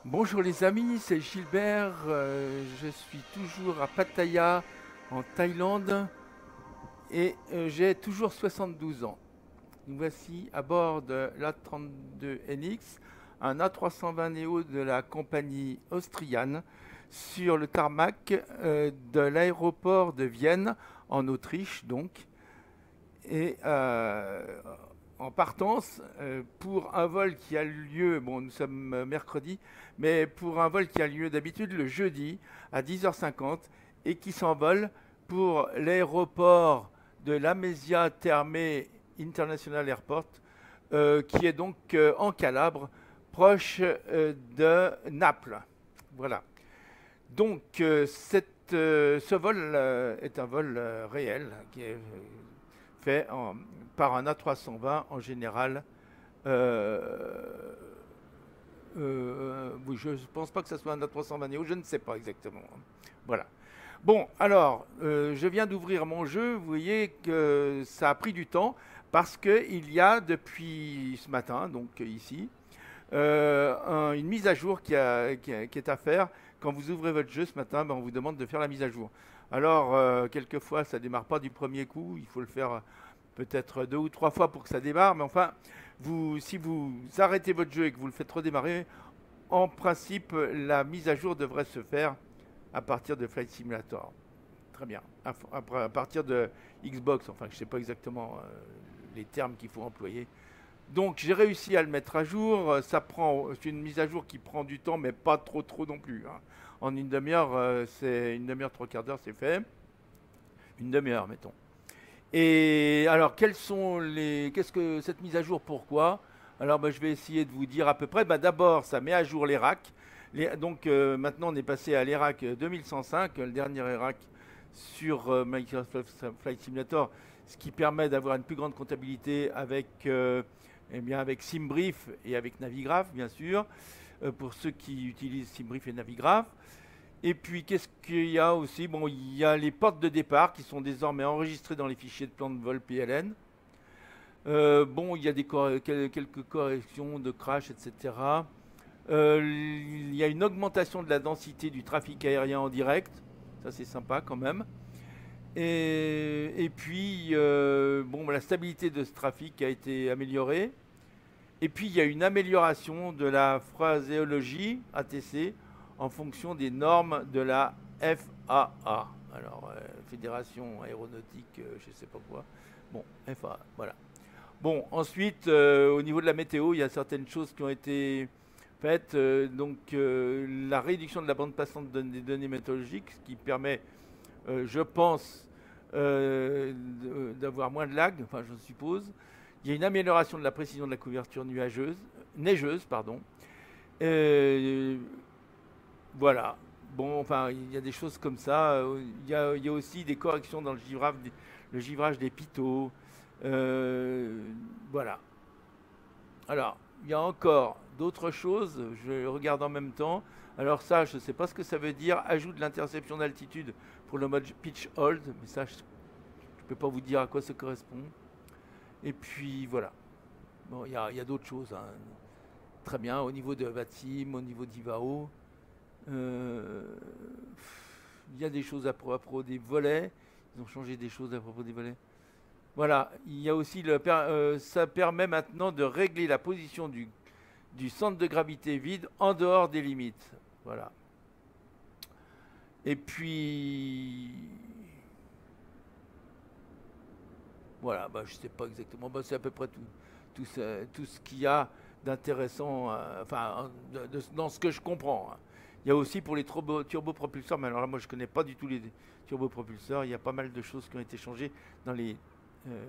Bonjour les amis, c'est Gilbert. Je suis toujours à Pattaya en Thaïlande et j'ai toujours 72 ans. Nous voici à bord de l'A32NX, un A320 Neo de la compagnie austriane, sur le tarmac de l'aéroport de Vienne en Autriche donc. Et en partance pour un vol qui a lieu, bon nous sommes mercredi, mais pour un vol qui a lieu d'habitude le jeudi à 10h50 et qui s'envole pour l'aéroport de Lamezia Terme International Airport, qui est donc en Calabre, proche de Naples. Voilà. Donc ce vol est un vol réel qui est fait par un A320 en général. Euh, oui, je ne pense pas que ce soit un A320 Neo, je ne sais pas exactement. Voilà. Bon, alors, je viens d'ouvrir mon jeu. Vous voyez que ça a pris du temps parce qu'il y a depuis ce matin, donc ici, une mise à jour qui est à faire. Quand vous ouvrez votre jeu ce matin, ben, on vous demande de faire la mise à jour. Alors, quelquefois, ça ne démarre pas du premier coup. Il faut le faire peut-être 2 ou 3 fois pour que ça démarre. Mais enfin, si vous arrêtez votre jeu et que vous le faites redémarrer, en principe, la mise à jour devrait se faire à partir de Flight Simulator. Très bien. À partir de Xbox, enfin, je ne sais pas exactement les termes qu'il faut employer. Donc j'ai réussi à le mettre à jour. C'est une mise à jour qui prend du temps, mais pas trop non plus, hein. En une demi-heure, c'est une demi-heure, trois quarts d'heure, c'est fait. Une demi-heure, mettons. Et alors, qu'est-ce que cette mise à jour, pourquoi? Alors, bah, je vais essayer de vous dire à peu près. Bah, d'abord, ça met à jour les racks. Donc, maintenant, on est passé à l'ERAC 2105, le dernier ERAC sur Microsoft Flight Simulator, ce qui permet d'avoir une plus grande comptabilité eh bien, avec SimBrief et avec Navigraph, bien sûr, pour ceux qui utilisent SimBrief et Navigraph. Et puis, qu'est-ce qu'il y a aussi? Bon, il y a les portes de départ qui sont désormais enregistrées dans les fichiers de plan de vol PLN. Bon, il y a quelques corrections de crash, etc. Il y a une augmentation de la densité du trafic aérien en direct. Ça, c'est sympa quand même. Et puis, bon, la stabilité de ce trafic a été améliorée. Et puis, il y a une amélioration de la phraséologie ATC en fonction des normes de la FAA. Alors, Fédération Aéronautique, je ne sais pas quoi. Bon, FAA, voilà. Bon, ensuite, au niveau de la météo, il y a certaines choses qui ont été faites. Donc, la réduction de la bande passante des données météorologiques, ce qui permet, je pense, d'avoir moins de lag, enfin, je suppose. Il y a une amélioration de la précision de la couverture neigeuse, pardon. Euh, voilà. Bon, enfin, il y a des choses comme ça. Il y a aussi des corrections dans le givrage des pitot. Euh, voilà. Alors, il y a encore d'autres choses. Je regarde en même temps. Alors ça, je ne sais pas ce que ça veut dire. Ajout de l'interception d'altitude pour le mode pitch hold. Mais ça, je ne peux pas vous dire à quoi ça correspond. Et puis voilà. Bon, il y a d'autres choses, hein. Très bien, au niveau de Vatim, au niveau d'Ivao. Euh, il y a des choses à propos des volets. Ils ont changé des choses à propos des volets. Voilà, il y a aussi ça permet maintenant de régler la position du centre de gravité vide en dehors des limites. Voilà. Et puis voilà, bah, je ne sais pas exactement. Bah, c'est à peu près tout ce qu'il y a d'intéressant, enfin, dans ce que je comprends, hein. Il y a aussi pour les turbopropulseurs, mais alors là, moi, je ne connais pas du tout les turbopropulseurs. Il y a pas mal de choses qui ont été changées dans les euh,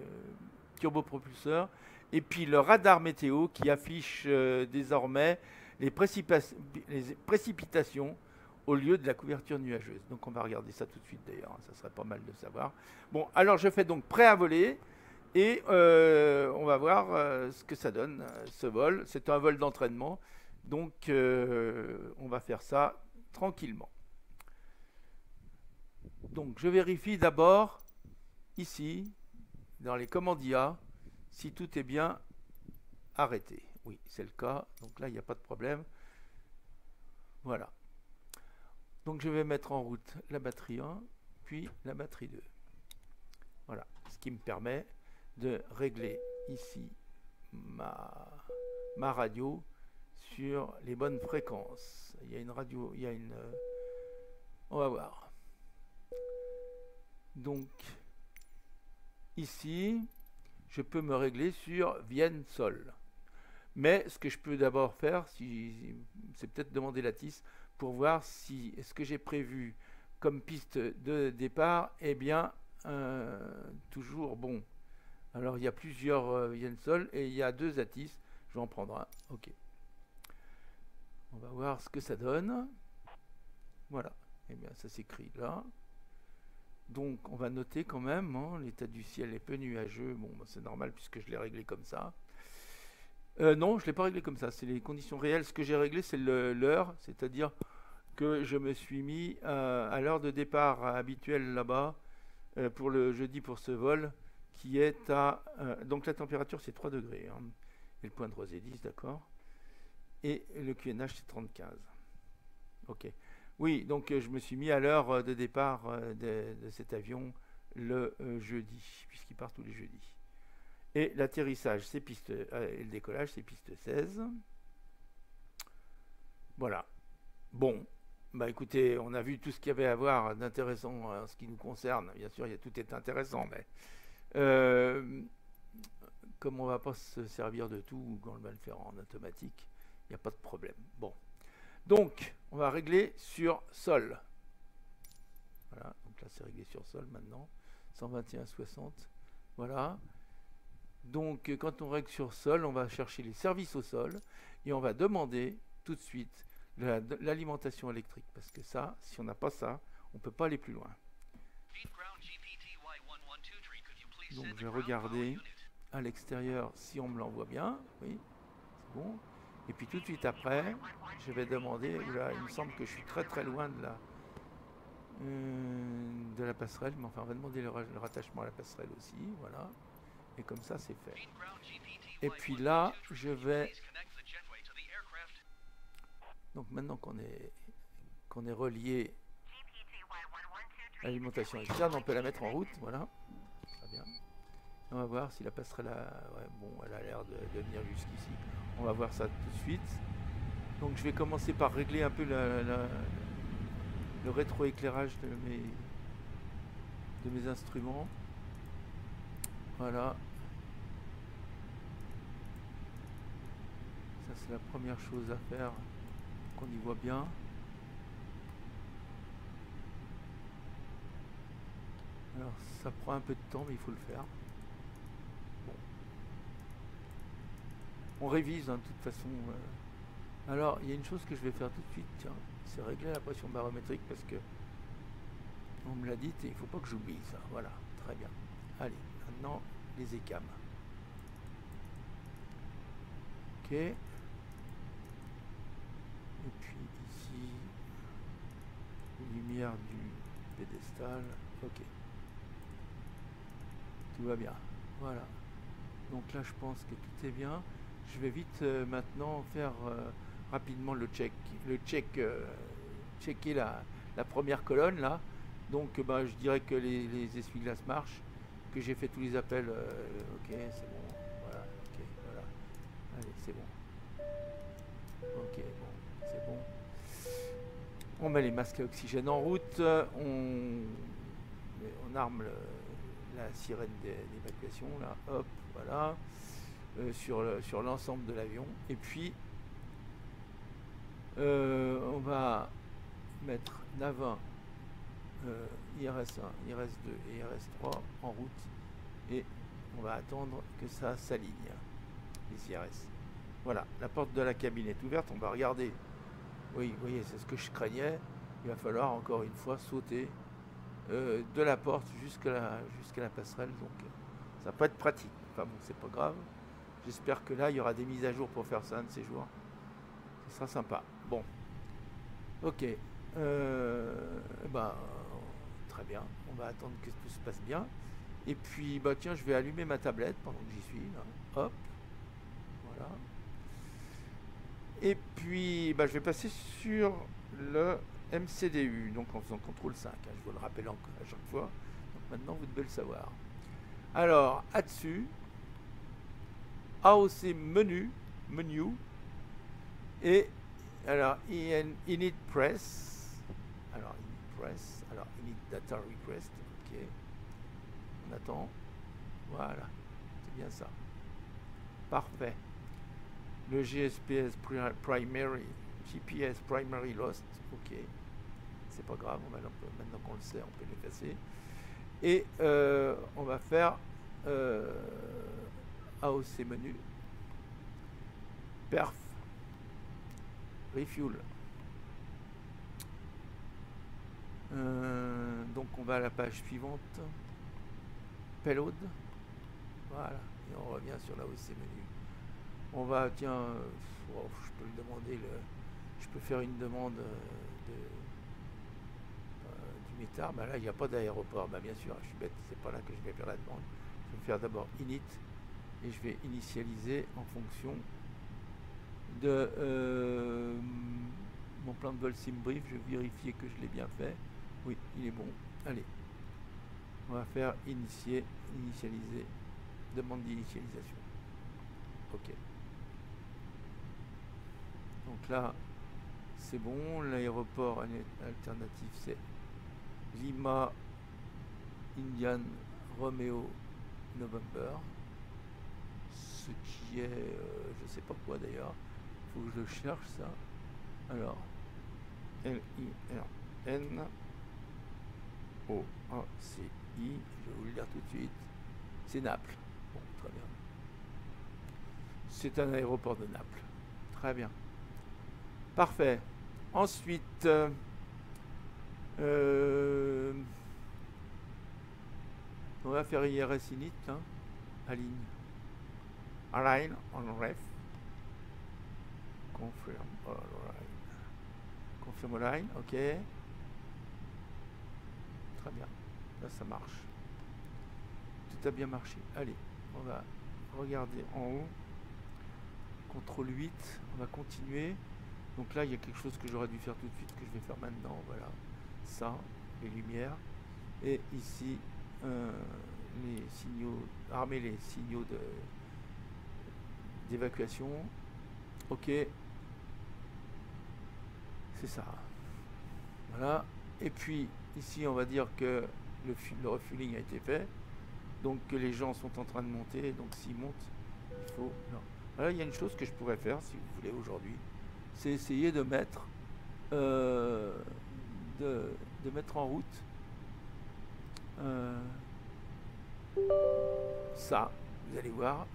turbopropulseurs. Et puis le radar météo qui affiche désormais les, les précipitations au lieu de la couverture nuageuse. Donc on va regarder ça tout de suite d'ailleurs, ça serait pas mal de savoir. Bon, alors je fais donc prêt à voler et on va voir ce que ça donne, ce vol. C'est un vol d'entraînement, donc on va faire ça tranquillement. Donc je vérifie d'abord ici, dans les commandes IA, si tout est bien arrêté. Oui, c'est le cas, donc là il n'y a pas de problème. Voilà. Donc je vais mettre en route la batterie 1, puis la batterie 2. Voilà. Ce qui me permet de régler ici ma radio sur les bonnes fréquences. Il y a une radio, il y a une... on va voir. Donc, ici, je peux me régler sur Vienne Sol. Mais ce que je peux d'abord faire, c'est peut-être demander la TIS pour voir si ce que j'ai prévu comme piste de départ est bien toujours bon. Alors, il y a plusieurs Vienne Sol et il y a 2 ATIS. Je vais en prendre un. Ok. On va voir ce que ça donne. Voilà. Eh bien, ça s'écrit là. Donc, on va noter quand même, hein, l'état du ciel est peu nuageux. Bon, bah, c'est normal puisque je l'ai réglé comme ça. Non, je ne l'ai pas réglé comme ça. C'est les conditions réelles. Ce que j'ai réglé, c'est l'heure. C'est-à-dire que je me suis mis à l'heure de départ habituelle là-bas pour le jeudi pour ce vol qui est à... donc, la température, c'est 3 degrés. Hein, et le point de rosée 10, d'accord. Et le QNH, c'est 35. Ok. Oui, donc je me suis mis à l'heure de départ de cet avion le jeudi, puisqu'il part tous les jeudis. Et l'atterrissage, c'est piste, et le décollage, c'est piste 16. Voilà. Bon, bah écoutez, on a vu tout ce qu'il y avait à voir d'intéressant en ce qui nous concerne. Bien sûr, tout est intéressant, mais comme on ne va pas se servir de tout quand on va le faire en automatique, il n'y a pas de problème. Bon. Donc, on va régler sur sol. Voilà, donc là c'est réglé sur sol maintenant. 121,60. Voilà. Donc, quand on règle sur sol, on va chercher les services au sol et on va demander tout de suite l'alimentation électrique. Parce que ça, si on n'a pas ça, on ne peut pas aller plus loin. Donc, je vais regarder à l'extérieur si on me l'envoie bien. Oui, c'est bon. Et puis tout de suite après, je vais demander, là, il me semble que je suis très très loin de la passerelle, mais enfin on va demander le rattachement à la passerelle aussi, voilà. Et comme ça c'est fait. Et puis là, je vais... Donc maintenant qu'on est relié à l'alimentation externe, on peut la mettre en route, voilà. Très bien. On va voir si la passerelle ouais, bon, elle a l'air de venir jusqu'ici. On va voir ça tout de suite. Donc je vais commencer par régler un peu le rétroéclairage de mes instruments. Voilà. Ça c'est la première chose à faire, qu'on y voit bien. Alors ça prend un peu de temps, mais il faut le faire. Bon. On révise hein, de toute façon. Alors il y a une chose que je vais faire tout de suite, tiens, c'est régler la pression barométrique parce que on me l'a dit et il ne faut pas que j'oublie ça. Voilà, très bien. Allez, maintenant les écames. Ok. Et puis ici, lumière du pédestal. Ok. Tout va bien. Voilà. Donc là, je pense que tout est bien. Je vais vite maintenant faire rapidement checker la première colonne là. Donc bah, je dirais que les essuie-glaces marchent, que j'ai fait tous les appels. Ok, c'est bon. Voilà. Ok, voilà. Allez, c'est bon. Ok, bon, c'est bon. On met les masques à oxygène en route. On arme la sirène d'évacuation là. Hop, voilà. Sur l'ensemble de l'avion. Et puis on va mettre NAV1, IRS1, IRS2 et IRS3 en route et on va attendre que ça s'aligne, les IRS. Voilà, la porte de la cabine est ouverte, on va regarder. Oui, vous voyez, c'est ce que je craignais. Il va falloir encore une fois sauter de la porte jusqu'à la passerelle, donc ça va pas être pratique. Enfin bon, c'est pas grave. J'espère que là, il y aura des mises à jour pour faire ça un de ces jours. Ce sera sympa. Bon. Ok. Bah, très bien. On va attendre que tout se passe bien. Et puis, bah tiens, je vais allumer ma tablette pendant que j'y suis. Là. Hop. Voilà. Et puis, bah, je vais passer sur le MCDU, donc en faisant CTRL 5. Hein, je vous le rappelle encore à chaque fois. Donc maintenant, vous devez le savoir. Alors, là-dessus, AOC menu, et alors init press, alors init data request, ok, on attend, voilà, c'est bien ça, parfait. Le GPS primary lost, ok, c'est pas grave, maintenant qu'on le sait, on peut l'effacer. Et on va faire AOC menu, perf, refuel. Donc on va à la page suivante, payload, voilà, et on revient sur l'AOC menu. On va, tiens, je peux le demander, je peux faire une demande du métard. Bah là il n'y a pas d'aéroport, bah bien sûr, je suis bête, c'est pas là que je vais faire la demande. Je vais faire d'abord init et je vais initialiser en fonction de mon plan de vol SimBrief. Je vais vérifier que je l'ai bien fait. Oui, il est bon. Allez, on va faire initialiser, demande d'initialisation. Ok. Donc là, c'est bon. L'aéroport alternatif, c'est Lima Indian Romeo November. Ce qui est, je sais pas quoi d'ailleurs. Faut que je cherche ça. Alors, L-I-R-N O-A-C-I, je vais vous le dire tout de suite. C'est Naples. Bon, très bien. C'est un aéroport de Naples. Très bien. Parfait. Ensuite, on va faire IRS init, hein, align. Align on ref. Confirm align. Confirm align, ok. Très bien. Là, ça marche. Tout a bien marché. Allez, on va regarder en haut. CTRL 8, on va continuer. Donc là, il y a quelque chose que j'aurais dû faire tout de suite, que je vais faire maintenant. Voilà, ça, les lumières. Et ici, les signaux, armer les signaux d'évacuation. Ok, c'est ça. Voilà. Et puis, ici, on va dire que le refueling a été fait. Donc, que les gens sont en train de monter. Donc, s'ils montent, il faut... Non. Voilà, il y a une chose que je pourrais faire, si vous voulez, aujourd'hui. C'est essayer de mettre de mettre en route ça, vous allez voir,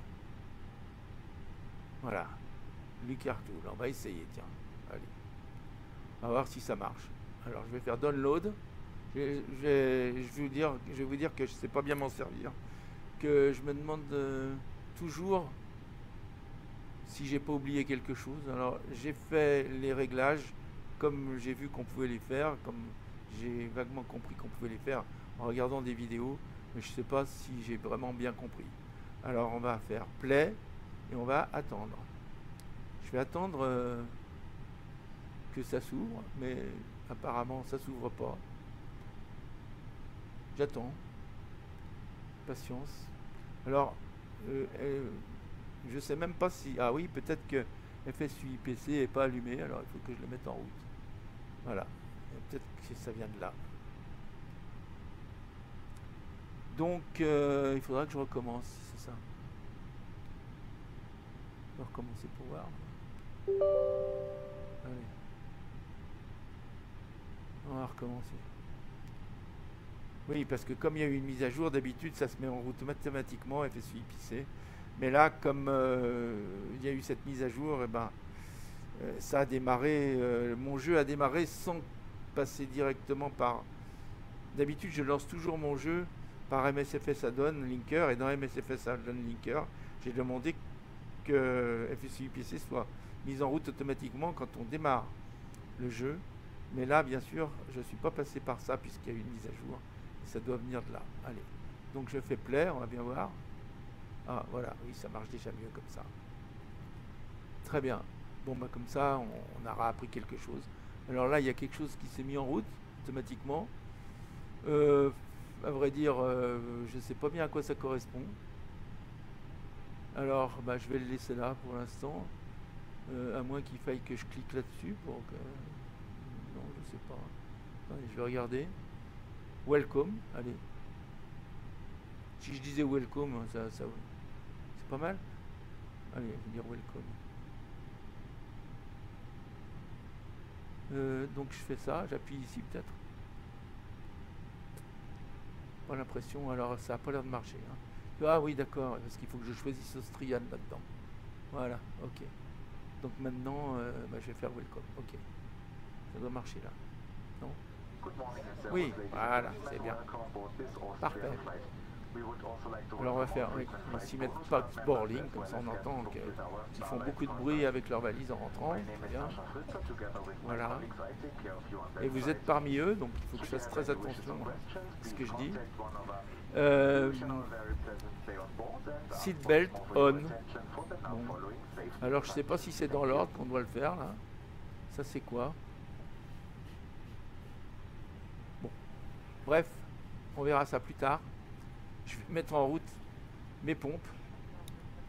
voilà, Lucartool. On va essayer, tiens, allez, on va voir si ça marche. Alors je vais faire download. Je vais vous dire que je sais pas bien m'en servir, que je me demande toujours si j'ai pas oublié quelque chose. Alors j'ai fait les réglages comme j'ai vu qu'on pouvait les faire, comme j'ai vaguement compris qu'on pouvait les faire en regardant des vidéos, mais je sais pas si j'ai vraiment bien compris. Alors on va faire play et on va attendre. Je vais attendre que ça s'ouvre, mais apparemment ça s'ouvre pas. J'attends. Patience. Alors je sais même pas si... Ah oui, peut-être que FSUIPC est pas allumé, alors il faut que je le mette en route. Voilà. Peut-être que ça vient de là. Donc, il faudra que je recommence, c'est ça. On va recommencer pour voir. Allez. On va recommencer. Oui, parce que comme il y a eu une mise à jour, d'habitude, ça se met en route mathématiquement, FSUIPC. Mais là, comme il y a eu cette mise à jour, et ben, ça a démarré, mon jeu a démarré sans passer directement par... D'habitude, je lance toujours mon jeu par MSFS Add-on Linker, et dans MSFS Add-on Linker, j'ai demandé que FSUIPC soit mise en route automatiquement quand on démarre le jeu. Mais là, bien sûr, je ne suis pas passé par ça puisqu'il y a eu une mise à jour. Et ça doit venir de là. Allez. Donc je fais play, on va bien voir. Ah, voilà, oui, ça marche déjà mieux comme ça. Très bien. Bon, bah comme ça, on aura appris quelque chose. Alors là, il y a quelque chose qui s'est mis en route automatiquement. À vrai dire, je ne sais pas bien à quoi ça correspond. Alors, bah, je vais le laisser là pour l'instant. À moins qu'il faille que je clique là-dessus pour que... Non, je sais pas. Attendez, je vais regarder. Welcome, allez. Si je disais welcome, c'est pas mal. Allez, je vais dire welcome. Donc je fais ça, j'appuie ici peut-être. Pas l'impression, alors ça n'a pas l'air de marcher. Hein. Ah oui, d'accord, parce qu'il faut que je choisisse Austrian là-dedans. Voilà, ok. Donc maintenant, bah, je vais faire welcome, ok. Ça doit marcher là. Non? Oui, voilà, c'est bien. Parfait. Alors on va faire, oui, on va s'y mettre pas boarding, comme ça on entend qu'ils font beaucoup de bruit avec leurs valises en rentrant. Bien. Voilà. Et vous êtes parmi eux, donc il faut que je fasse très attention à ce que je dis. Seatbelt on. Bon. Alors je sais pas si c'est dans l'ordre qu'on doit le faire là. Ça c'est quoi? Bon. Bref, on verra ça plus tard. Je vais mettre en route mes pompes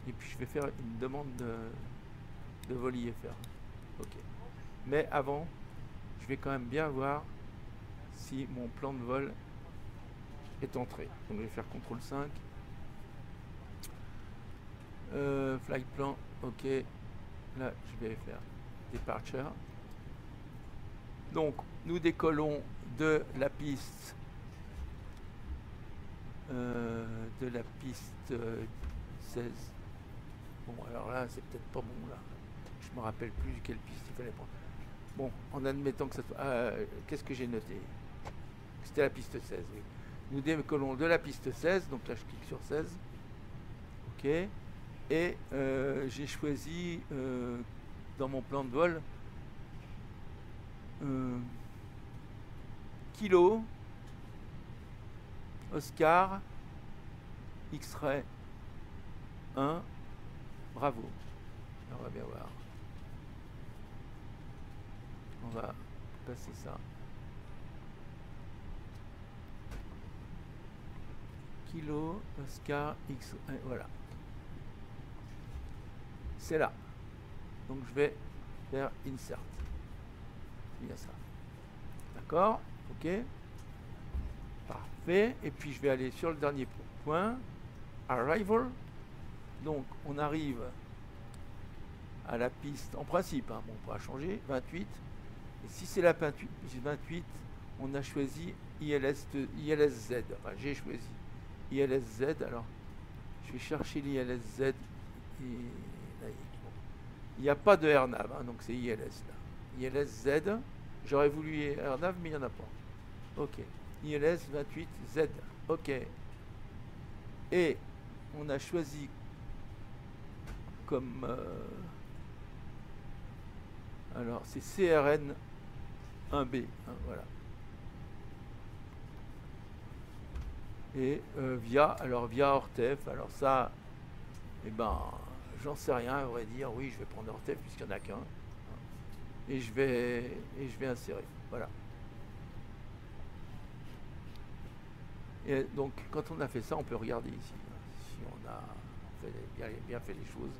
et puis je vais faire une demande de vol IFR. Ok. Mais avant, je vais quand même bien voir si mon plan de vol est entré. Donc je vais faire CTRL 5. Flight plan, ok. Là, je vais faire Departure. Donc, nous décollons de la piste 16. Bon, alors là, c'est peut-être pas bon là. Je me rappelle plus quelle piste il fallait prendre. Bon, en admettant que ça soit... qu'est-ce que j'ai noté? C'était la piste 16, oui. Nous décollons de la piste 16, donc là je clique sur 16. Ok. Et j'ai choisi dans mon plan de vol Kilo, Oscar, X-Ray 1, bravo. On va bien voir. On va passer ça. Kilo, Oscar, X, voilà. C'est là. Donc je vais faire Insert. C'est bien ça. D'accord? Ok. Parfait. Et puis je vais aller sur le dernier point. Arrival. Donc on arrive à la piste, en principe, hein, bon, on pourra changer, 28. Et si c'est la 28, on a choisi ILSZ. Enfin, j'ai choisi ILSZ. Alors, je vais chercher l'ILSZ. Et là, il n'y a pas de AirNav, hein, donc c'est ILS là. ILSZ. J'aurais voulu AirNav, mais il n'y en a pas. Ok. ILS 28Z. Ok. Et on a choisi comme... alors, c'est CRN 1B. Hein, voilà. Et via Ortef. Alors ça, eh ben, j'en sais rien, à vrai dire. Oui, je vais prendre Ortef puisqu'il n'y en a qu'un. Et je vais insérer. Voilà. Et donc, quand on a fait ça, on peut regarder ici. Si on a bien fait les choses.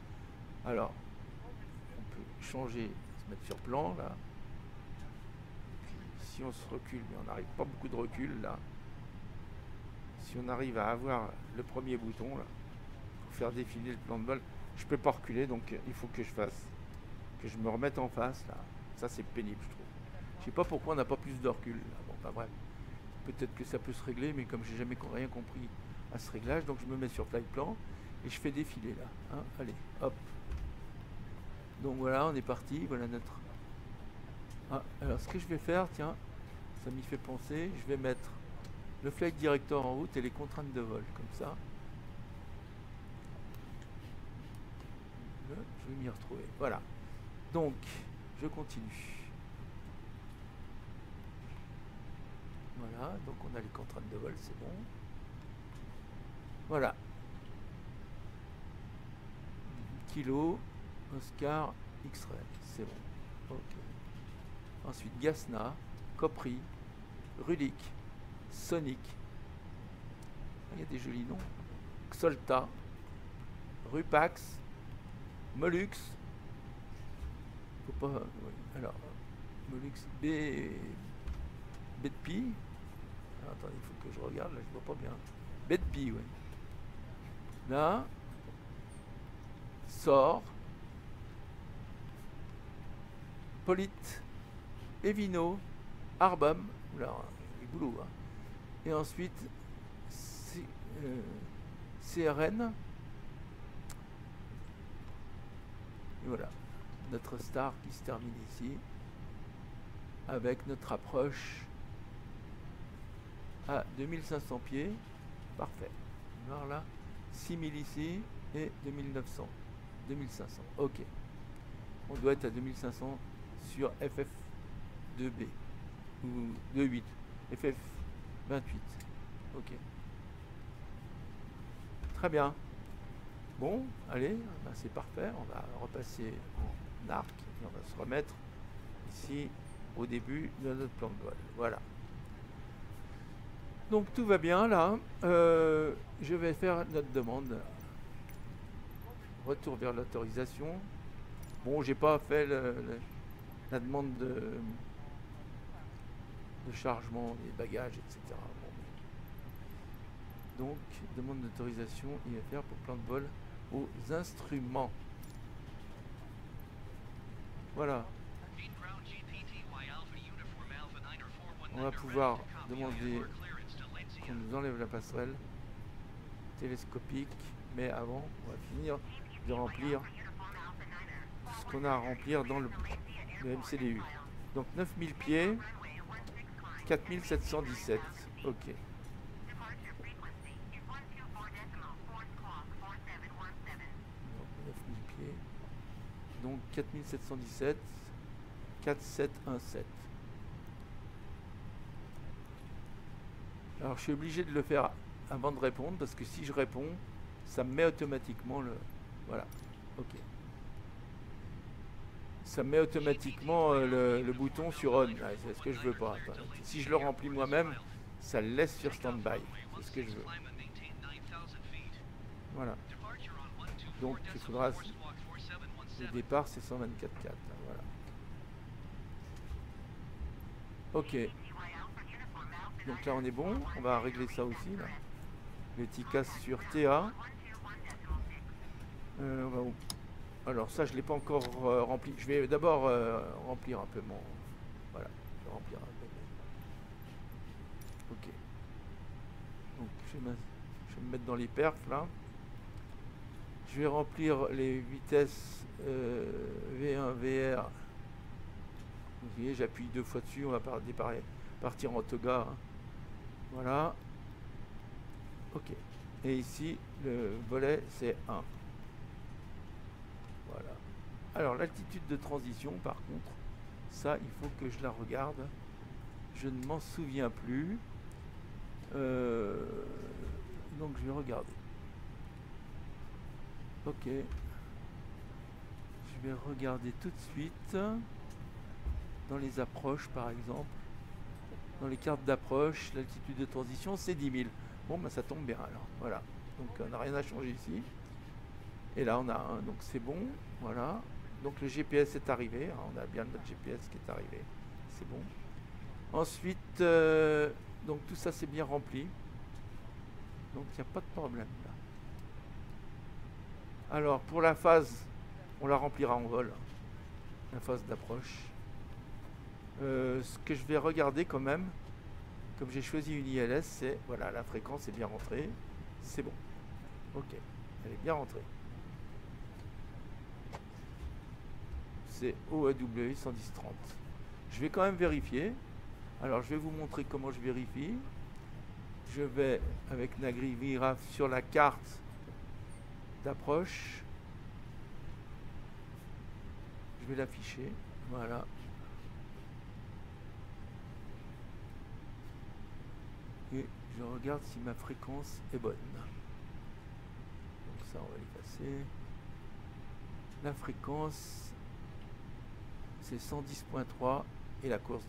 Alors, on peut changer, se mettre sur plan, là. Si on se recule, mais on n'arrive pas beaucoup de recul, là. Si on arrive à avoir le premier bouton, là, pour faire défiler le plan de vol, je peux pas reculer, donc il faut que je me remette en face, là. Ça, c'est pénible, je trouve. Je sais pas pourquoi on n'a pas plus de recul, là. Bon, bah bref. Peut-être que ça peut se régler, mais comme j'ai jamais rien compris à ce réglage, donc je me mets sur flight plan et je fais défiler là. Hein, allez, hop. Donc voilà, on est parti. Voilà notre... Ah, alors ce que je vais faire, tiens, ça m'y fait penser, je vais mettre le flight director en route et les contraintes de vol, comme ça. Je vais m'y retrouver. Voilà. Donc, je continue. Voilà, donc on a les contraintes de vol, c'est bon. Voilà. Kilo, Oscar, X-Ray, c'est bon. Ok. Ensuite, Gasna, Copri, Rulik, Sonic. Il y a des jolis noms. Xolta, Rupax, Mollux. Faut pas. Oui. Alors, Mollux Bedpi. Attendez, il faut que je regarde, là je vois pas bien. Bedpi, oui. Là. Sort. Polite. Evino. Arbum. Oula, du boulot. Hein. Et ensuite, CRN. Et voilà. Notre star qui se termine ici. Avec notre approche à 2500 pieds. Parfait. Alors là, 6000 ici et 2900. 2500. Ok. On doit être à 2500 sur FF2B. Ou 2.8. FF28. Ok. Très bien. Bon, allez, ben c'est parfait. On va repasser en arc et on va se remettre ici au début de notre plan de vol. Voilà. Donc tout va bien là. Je vais faire notre demande. Retour vers l'autorisation. Bon, j'ai pas fait la demande de chargement des bagages, etc. Bon, donc, demande d'autorisation IFR pour plan de vol aux instruments. Voilà. On va pouvoir demander qu'on nous enlève la passerelle télescopique, mais avant, on va finir de remplir ce qu'on a à remplir dans le MCDU. Donc 9000 pieds, 4717. Ok. Donc 9000 pieds. Donc 4717, 4717. Alors je suis obligé de le faire avant de répondre parce que si je réponds, ça me met automatiquement le... Voilà. Ok. Ça me met automatiquement le bouton sur on. Ah, c'est ce que je veux pas. Attends. Si je le remplis moi-même, ça le laisse sur stand-by. C'est ce que je veux. Voilà. Donc il faudra... Le départ c'est 124.4. Voilà. Ok. Donc là on est bon. On va régler ça aussi. Là. Le TICAS sur TA. Alors ça je ne l'ai pas encore rempli. Je vais d'abord remplir un peu mon... Voilà. Je vais remplir un peu. Ok. Donc je vais me mettre dans les perfs là. Je vais remplir les vitesses V1, VR. Vous voyez, j'appuie 2 fois dessus. On va partir en toga. Hein. Voilà. Ok. Et ici, le volet, c'est 1. Voilà. Alors, l'altitude de transition, par contre, ça, il faut que je la regarde. Je ne m'en souviens plus. Donc, je vais regarder. Ok. Je vais regarder tout de suite. Dans les approches, par exemple. Dans les cartes d'approche, l'altitude de transition, c'est 10 000. Bon, ben ça tombe bien alors. Voilà. Donc, on n'a rien à changer ici. Et là, on a un. Donc, c'est bon. Voilà. Donc, le GPS est arrivé. Hein, on a bien notre GPS qui est arrivé. C'est bon. Ensuite, donc tout ça, c'est bien rempli. Donc, il n'y a pas de problème là. Alors, pour la phase, on la remplira en vol. La phase d'approche. Ce que je vais regarder quand même, comme j'ai choisi une ILS, c'est voilà, la fréquence est bien rentrée, c'est bon. Ok, elle est bien rentrée. C'est OAW 11030. Je vais quand même vérifier. Alors je vais vous montrer comment je vérifie. Je vais avec Nagri Viraf sur la carte d'approche. Je vais l'afficher. Voilà. Et je regarde si ma fréquence est bonne. Donc ça, on va l'effacer. La fréquence c'est 110.3 et la course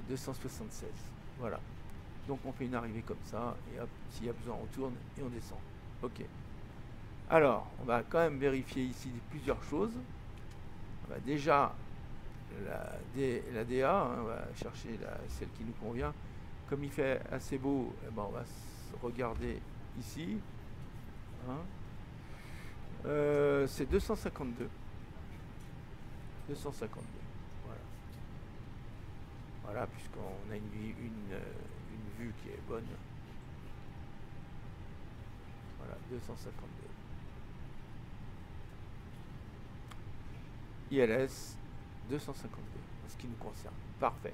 276. Voilà. Donc on fait une arrivée comme ça, et hop, s'il y a besoin, on tourne et on descend. Ok. Alors, on va quand même vérifier ici plusieurs choses. On va déjà la DA, hein, on va chercher celle qui nous convient. Comme il fait assez beau, eh ben, on va regarder ici. Hein. C'est 252. 252. Voilà. Voilà, puisqu'on a une vue qui est bonne. Voilà, 252. ILS 252, en ce qui nous concerne. Parfait.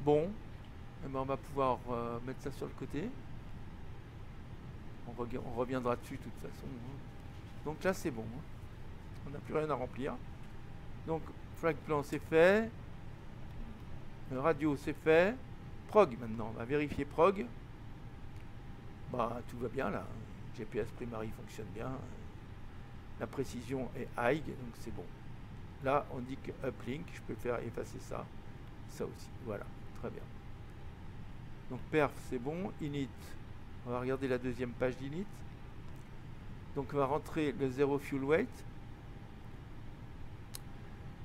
Bon, eh ben on va pouvoir mettre ça sur le côté. On reviendra dessus de toute façon. Hein. Donc là, c'est bon. Hein. On n'a plus rien à remplir. Donc, flag plan, c'est fait. Radio, c'est fait. Prog, maintenant. On va vérifier prog. Bah, tout va bien là. GPS primary fonctionne bien. La précision est high, donc c'est bon. Là, on dit que uplink, je peux faire effacer ça. Ça aussi. Voilà, très bien. Donc perf, c'est bon. Init, on va regarder la deuxième page d'init. Donc on va rentrer le 0 fuel weight.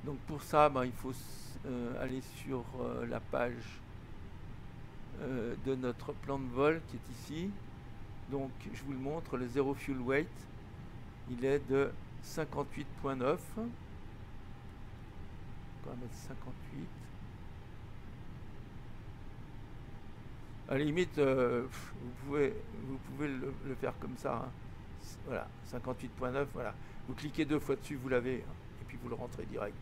Donc pour ça, ben, il faut aller sur la page de notre plan de vol qui est ici. Donc je vous le montre, le 0 fuel weight, il est de 58.9. On va mettre 58. À la limite, vous pouvez le faire comme ça. Hein. Voilà, 58.9, voilà. Vous cliquez 2 fois dessus, vous l'avez, hein, et puis vous le rentrez direct.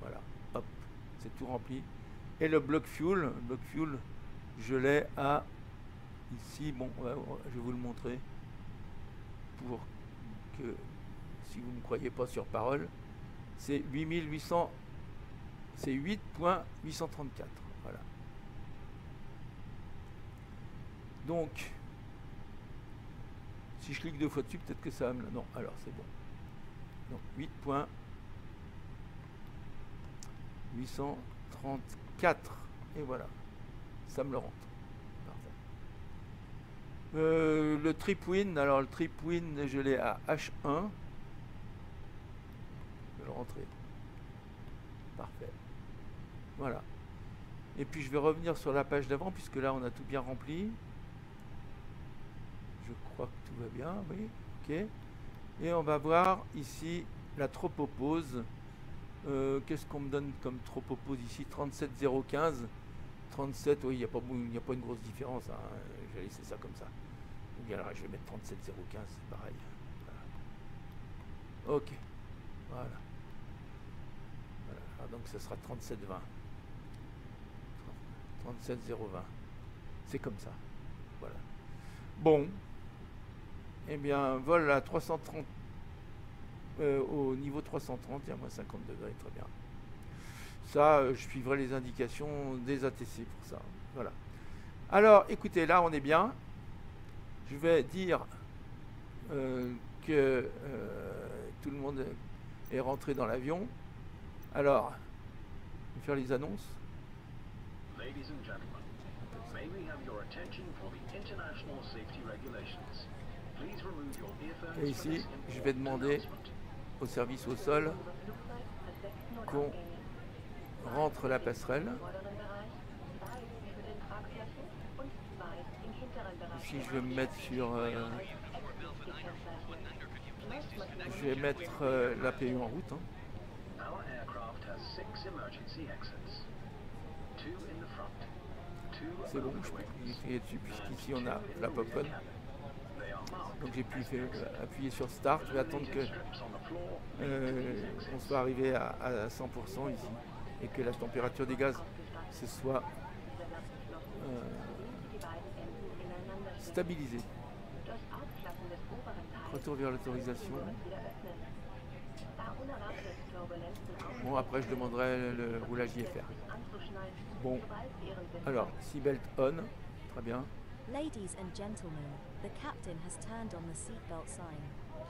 Voilà, hop, c'est tout rempli. Et le bloc fuel, je l'ai à ici. Bon, je vais vous le montrer pour que, si vous ne me croyez pas sur parole, c'est 8800, c'est 8.834. Voilà. Donc, si je clique 2 fois dessus, peut-être que ça va me... Non, alors c'est bon. Donc 8.834. Et voilà. Ça me le rentre. Parfait. Le trip win, alors le trip win, je l'ai à H1. Je vais le rentrer. Parfait. Voilà. Et puis je vais revenir sur la page d'avant, puisque là on a tout bien rempli. Je crois que tout va bien, oui, ok. Et on va voir ici la tropopause. Qu'est-ce qu'on me donne comme tropopause ici? 37,015. 37, oui, il n'y a pas une grosse différence. Hein. Je vais laisser ça comme ça. Donc, alors, je vais mettre 37,015, c'est pareil. Voilà. Ok. Voilà. Alors, donc, ce sera 37,20. 37,020. C'est comme ça. Voilà. Bon. Eh bien, vol à 330, au niveau 330, et à moins 50 degrés, très bien. Ça, je suivrai les indications des ATC pour ça. Voilà. Alors, écoutez, là, on est bien. Je vais dire que tout le monde est rentré dans l'avion. Alors, je vais faire les annonces. Ladies and gentlemen, may we have your attention for the international safety regulations. Please remove your earphones. Et ici, je vais demander au service au sol qu'on rentre la passerelle. Ici, je vais me mettre sur... je vais mettre l'APU en route. Hein. C'est bon, je peux cliquer dessus puisqu'ici on a la pop-on. Donc j'ai pu appuyer sur Start. Je vais attendre que on soit arrivé à 100% ici et que la température des gaz se soit stabilisée. Retour vers l'autorisation. Bon, après je demanderai le roulage IFR. Bon, alors, seatbelt on, très bien. Ladies and gentlemen, the captain has turned on the seatbelt sign.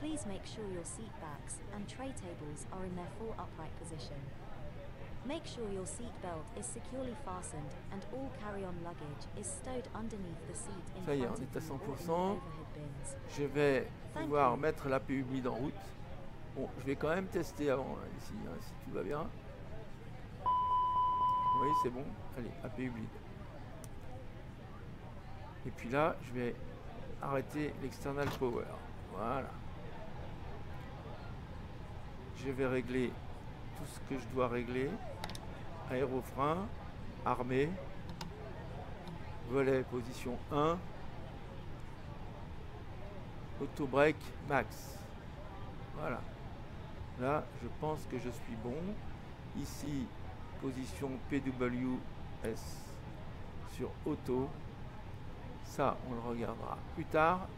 Please make sure your seat backs and tray tables are in their full upright position. Make sure your seat belt is securely fastened and all carry-on luggage is stowed underneath the seat in Ça y est, front on est à of you or in the 100%. overhead bins. Je vais Thank pouvoir you. mettre l'APU humide en route. Bon, je vais quand même tester avant ici, hein, si tout va bien. Oui, c'est bon. Allez, APU humide. Et puis là, je vais arrêter l'external power. Voilà. Je vais régler tout ce que je dois régler. Aérofrein, armé, volet position 1, auto-break max. Voilà. Là, je pense que je suis bon. Ici, position PWS sur auto. Ça, on le regardera plus tard.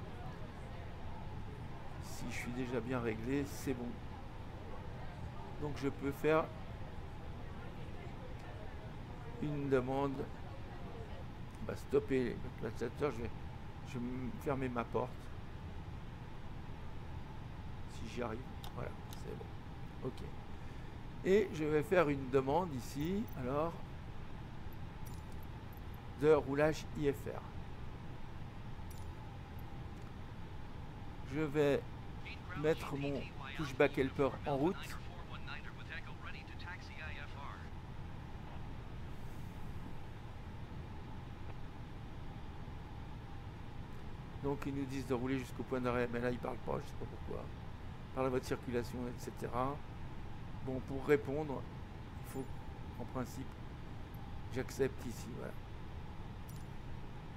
Si je suis déjà bien réglé, c'est bon. Donc je peux faire une demande. On va stopper le plateau. Je vais fermer ma porte. Si j'y arrive. Voilà, c'est bon. Ok. Et je vais faire une demande ici, alors, de roulage IFR. Je vais mettre mon pushback helper en route. Donc ils nous disent de rouler jusqu'au point d'arrêt, mais là ils parlent pas, je sais pas pourquoi. Par la voie de circulation, etc. Bon, pour répondre, il faut en principe j'accepte ici, voilà.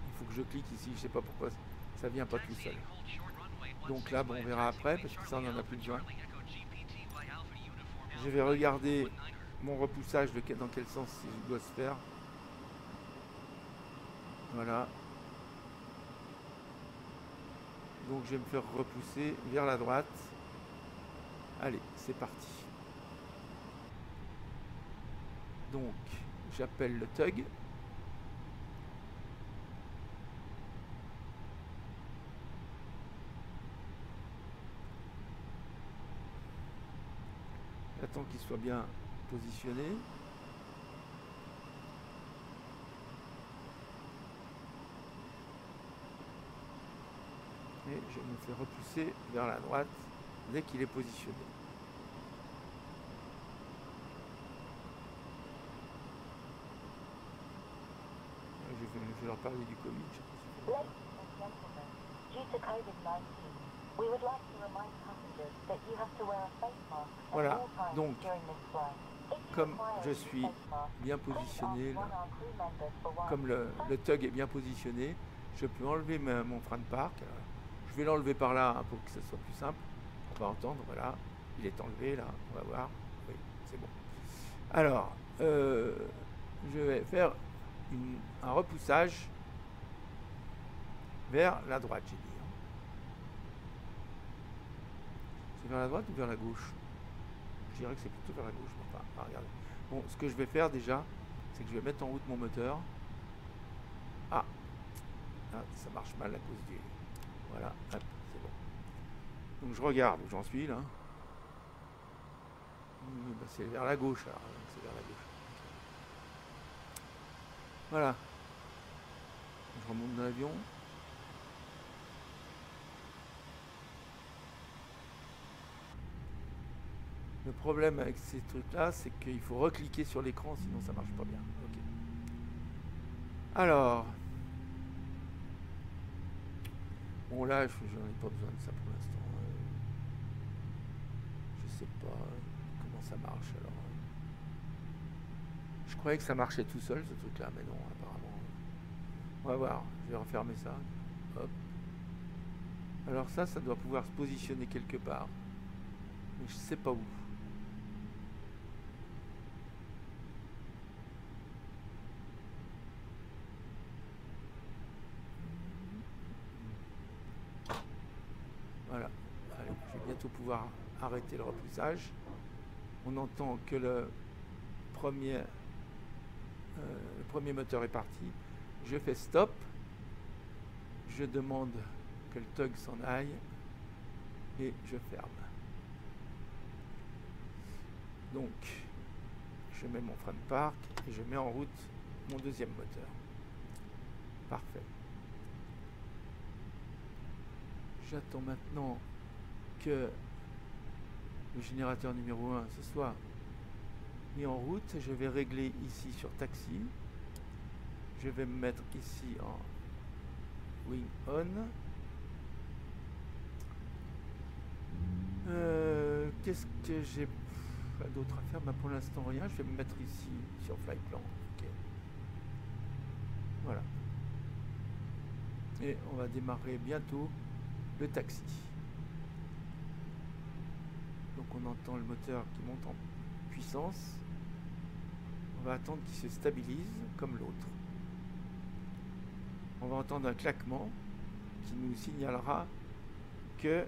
Il faut que je clique ici, je sais pas pourquoi ça vient pas tout seul. Donc là, bon, on verra après, parce que ça on en a plus besoin. Je vais regarder mon repoussage, dans quel sens il doit se faire. Voilà. Donc je vais me faire repousser vers la droite. Allez, c'est parti. Donc, j'appelle le tug. J'attends qu'il soit bien positionné. Et je me fais repousser vers la droite dès qu'il est positionné. Je vais leur parler du Covid. Ladies and gentlemen, due to COVID-19, we would like to remind passengers that you have to wear a face mask at Voilà, all times donc, during this flight. If you comme require je a new suis face mask, bien please ask positionné, one of our crew members for one. comme le tug est bien positionné, je peux enlever mon frein de parc. Alors, je vais l'enlever par là, hein, pour que ce soit plus simple. On va entendre, voilà, il est enlevé là, on va voir. Oui, c'est bon. Alors, je vais faire un repoussage vers la droite, j'ai dit. C'est vers la droite ou vers la gauche? Je dirais que c'est plutôt vers la gauche. Enfin, regardez. Bon, ce que je vais faire déjà, c'est que je vais mettre en route mon moteur. Ah, ça marche mal à cause du... Voilà, hop, c'est bon. Donc je regarde où j'en suis là. Ben, c'est vers la gauche alors. C'est vers la gauche. Voilà. Je remonte dans l'avion. Le problème avec ces trucs-là, c'est qu'il faut recliquer sur l'écran, sinon ça marche pas bien. Ok. Alors. Bon là, j'en ai pas besoin de ça pour l'instant. Je sais pas comment ça marche alors. Je croyais que ça marchait tout seul ce truc-là, mais non, apparemment. On va voir, je vais refermer ça. Hop. Alors ça doit pouvoir se positionner quelque part. Mais je sais pas où. Voilà. Allez, je vais bientôt pouvoir arrêter le repoussage. On entend que le premier moteur est parti. Je fais stop. Je demande que le tug s'en aille. et je ferme. Donc je mets mon frein de parc et je mets en route mon deuxième moteur. Parfait. J'attends maintenant que le générateur numéro 1 se soit mis en route. Je vais régler ici sur taxi. Je vais me mettre ici en wing on. Qu'est-ce que j'ai d'autre à faire? Bah, pour l'instant rien. Je vais me mettre ici sur fly plan. Okay. Voilà. Et on va démarrer bientôt le taxi. Donc on entend le moteur qui monte en puissance. On va attendre qu'il se stabilise comme l'autre. On va entendre un claquement qui nous signalera que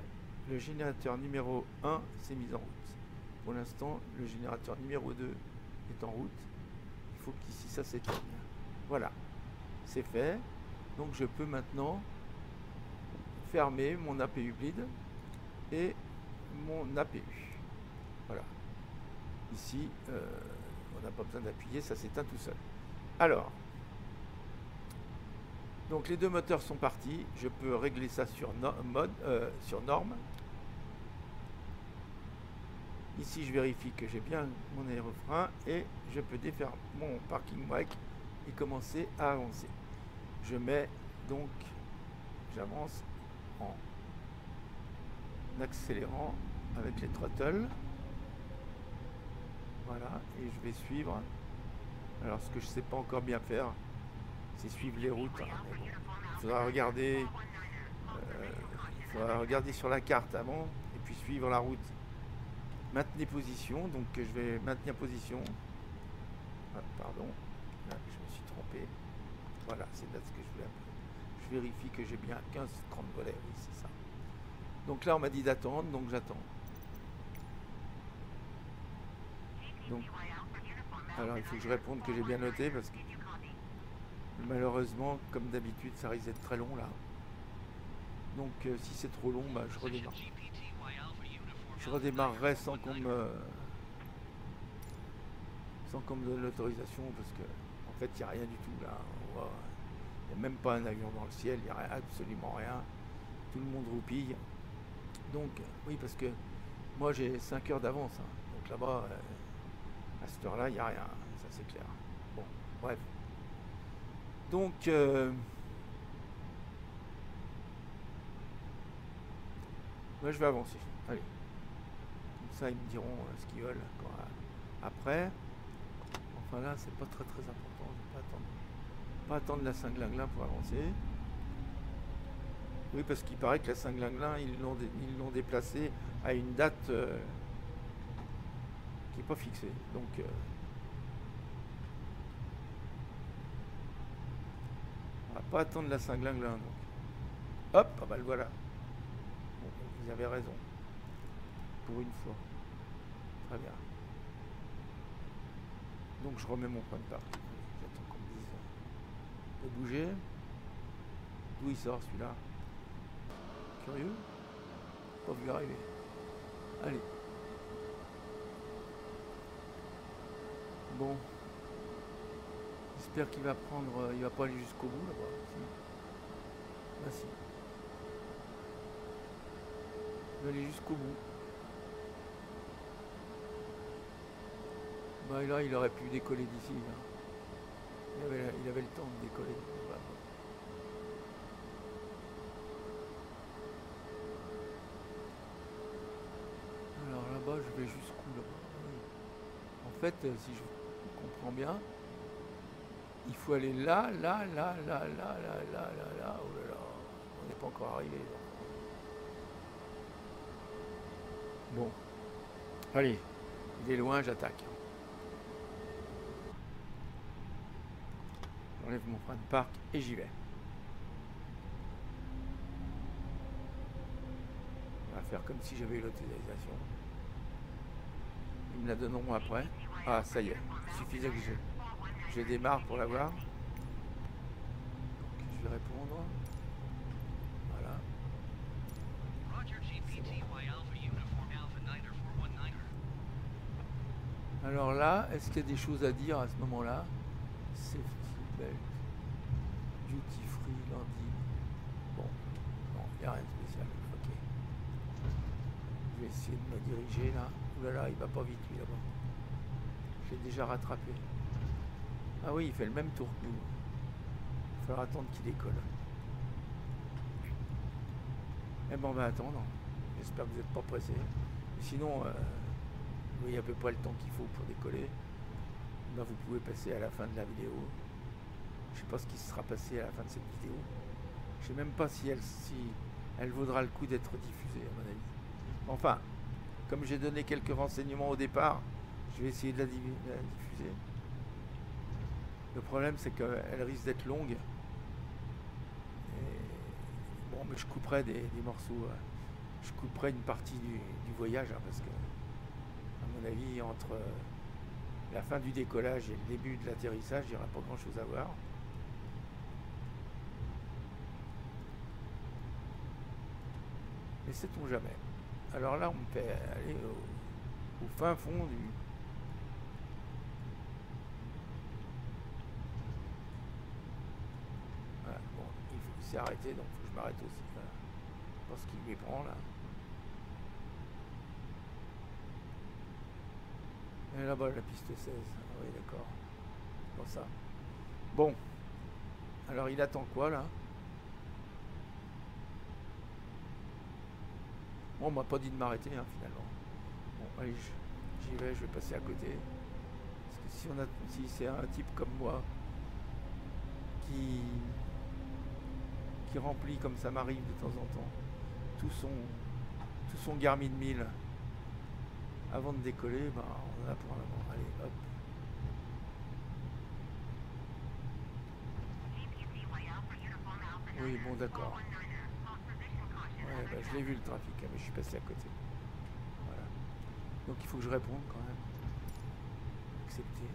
le générateur numéro 1 s'est mis en route. Pour l'instant, le générateur numéro 2 est en route. Il faut qu'ici ça s'éteigne. Voilà, c'est fait. Donc je peux maintenant fermer mon APU bleed et mon APU. Voilà. Ici, on n'a pas besoin d'appuyer, ça s'éteint tout seul. Alors, donc les deux moteurs sont partis. Je peux régler ça sur sur norme. Ici, je vérifie que j'ai bien mon aérofrein et je peux défaire mon parking brake et commencer à avancer. Je mets donc, j'avance en accélérant avec les throttles. Voilà, et je vais suivre. Alors, ce que je ne sais pas encore bien faire, c'est suivre les routes. Hein, mais bon, il faudra regarder sur la carte avant et puis suivre la route. Maintenez position, donc je vais maintenir position. Ah, pardon, là je me suis trompé. Voilà, c'est là ce que je voulais appeler. Je vérifie que j'ai bien 15-30 volets, oui c'est ça. Donc là on m'a dit d'attendre, donc j'attends. Donc, alors il faut que je réponde que j'ai bien noté parce que malheureusement, comme d'habitude, ça risque d'être très long là. Donc si c'est trop long, bah, je redémarre. Je redémarrerai sans qu'on me donne l'autorisation parce que en fait il n'y a rien du tout là. Il n'y a même pas un avion dans le ciel, il n'y a absolument rien. Tout le monde roupille. Donc oui, parce que moi j'ai 5 heures d'avance. Hein. Donc là-bas, à cette heure-là, il n'y a rien. Ça c'est clair. Bon, bref. Donc moi je vais avancer. Allez. Ça ils me diront ce qu'ils veulent après. Enfin là c'est pas très important, je vais pas attendre la Saint-Glinglin pour avancer. Oui, parce qu'il paraît que la Saint-Glinglin ils l'ont déplacée à une date qui n'est pas fixée, donc on va pas attendre la Saint-Glinglin, donc hop, ah bah le voilà. Bon, vous avez raison pour une fois. Très bien. Donc je remets mon point de parc. J'attends qu'on me dise de bouger. D'où il sort celui-là? Curieux? Pas vu arriver. Allez. Bon. J'espère qu'il va prendre. Il va pas aller jusqu'au bout là-bas. Si. Là si. Il va aller jusqu'au bout. Bah là, il aurait pu décoller d'ici. Il avait le temps de décoller. Voilà. Alors là-bas, je vais jusqu'où là-bas? En fait, si je comprends bien, il faut aller là. Oh là là, on n'est pas encore arrivé. Bon. Allez, il est loin, j'attaque. J'enlève mon frein de parc et j'y vais. On va faire comme si j'avais eu l'autorisation. Ils me la donneront après. Ah, ça y est. Il suffisait que je démarre pour l'avoir. Donc, je vais répondre. Voilà. C'est bon. Alors là, est-ce qu'il y a des choses à dire à ce moment-là? Safety belt, duty free landing. Bon, non, il n'y a rien de spécial. Ok. Je vais essayer de me diriger là. Ouh là là, il va pas vite lui là-bas. Je l'ai déjà rattrapé. Ah oui, il fait le même tour que nous. Il va falloir attendre qu'il décolle. Eh ben on va attendre. J'espère que vous n'êtes pas pressé. Sinon, vous voyez à peu près le temps qu'il faut pour décoller. Ben, vous pouvez passer à la fin de la vidéo. Je sais pas ce qui sera passé à la fin de cette vidéo. Je sais même pas si elle vaudra le coup d'être diffusée à mon avis. Enfin, comme j'ai donné quelques renseignements au départ, je vais essayer de la diffuser. Le problème c'est qu'elle risque d'être longue. Et bon, mais je couperai des morceaux. Je couperai une partie du voyage hein, parce que, à mon avis, entre la fin du décollage et le début de l'atterrissage, il n'y aura pas grand chose à voir. Mais sait-on jamais. Alors là, on me fait aller au fin fond du... Voilà, bon, il s'est arrêté, donc il faut que je m'arrête aussi. Voilà. Je pense qu'il m'y prend là. Et là-bas, la piste 16. Ah oui, d'accord. C'est pour ça. Bon. Alors, il attend quoi là? Bon, on m'a pas dit de m'arrêter hein, finalement. Bon, allez, j'y vais, je vais passer à côté. Parce que si c'est un type comme moi qui remplit comme ça m'arrive de temps en temps tout son Garmin 1000 avant de décoller, ben, on en a pour un moment. Allez, hop. Oui, bon, d'accord. Ouais, bah, je l'ai vu le trafic, hein, mais je suis passé à côté. Voilà. Donc il faut que je réponde quand même. Accepter.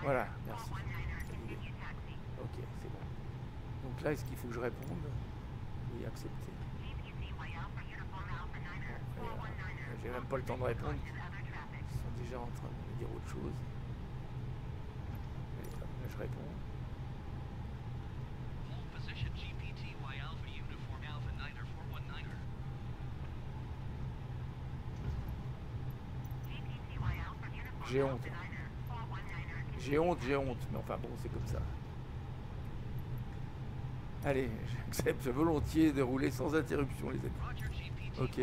Voilà, merci. Ok, c'est bon. Donc là, est-ce qu'il faut que je réponde? Oui, accepter. Bon, j'ai même pas le temps de répondre. Ils sont déjà en train de me dire autre chose. Allez, hop, là je réponds. J'ai honte. J'ai honte, mais enfin bon, c'est comme ça. Allez, j'accepte volontiers de rouler sans interruption, les amis. Ok.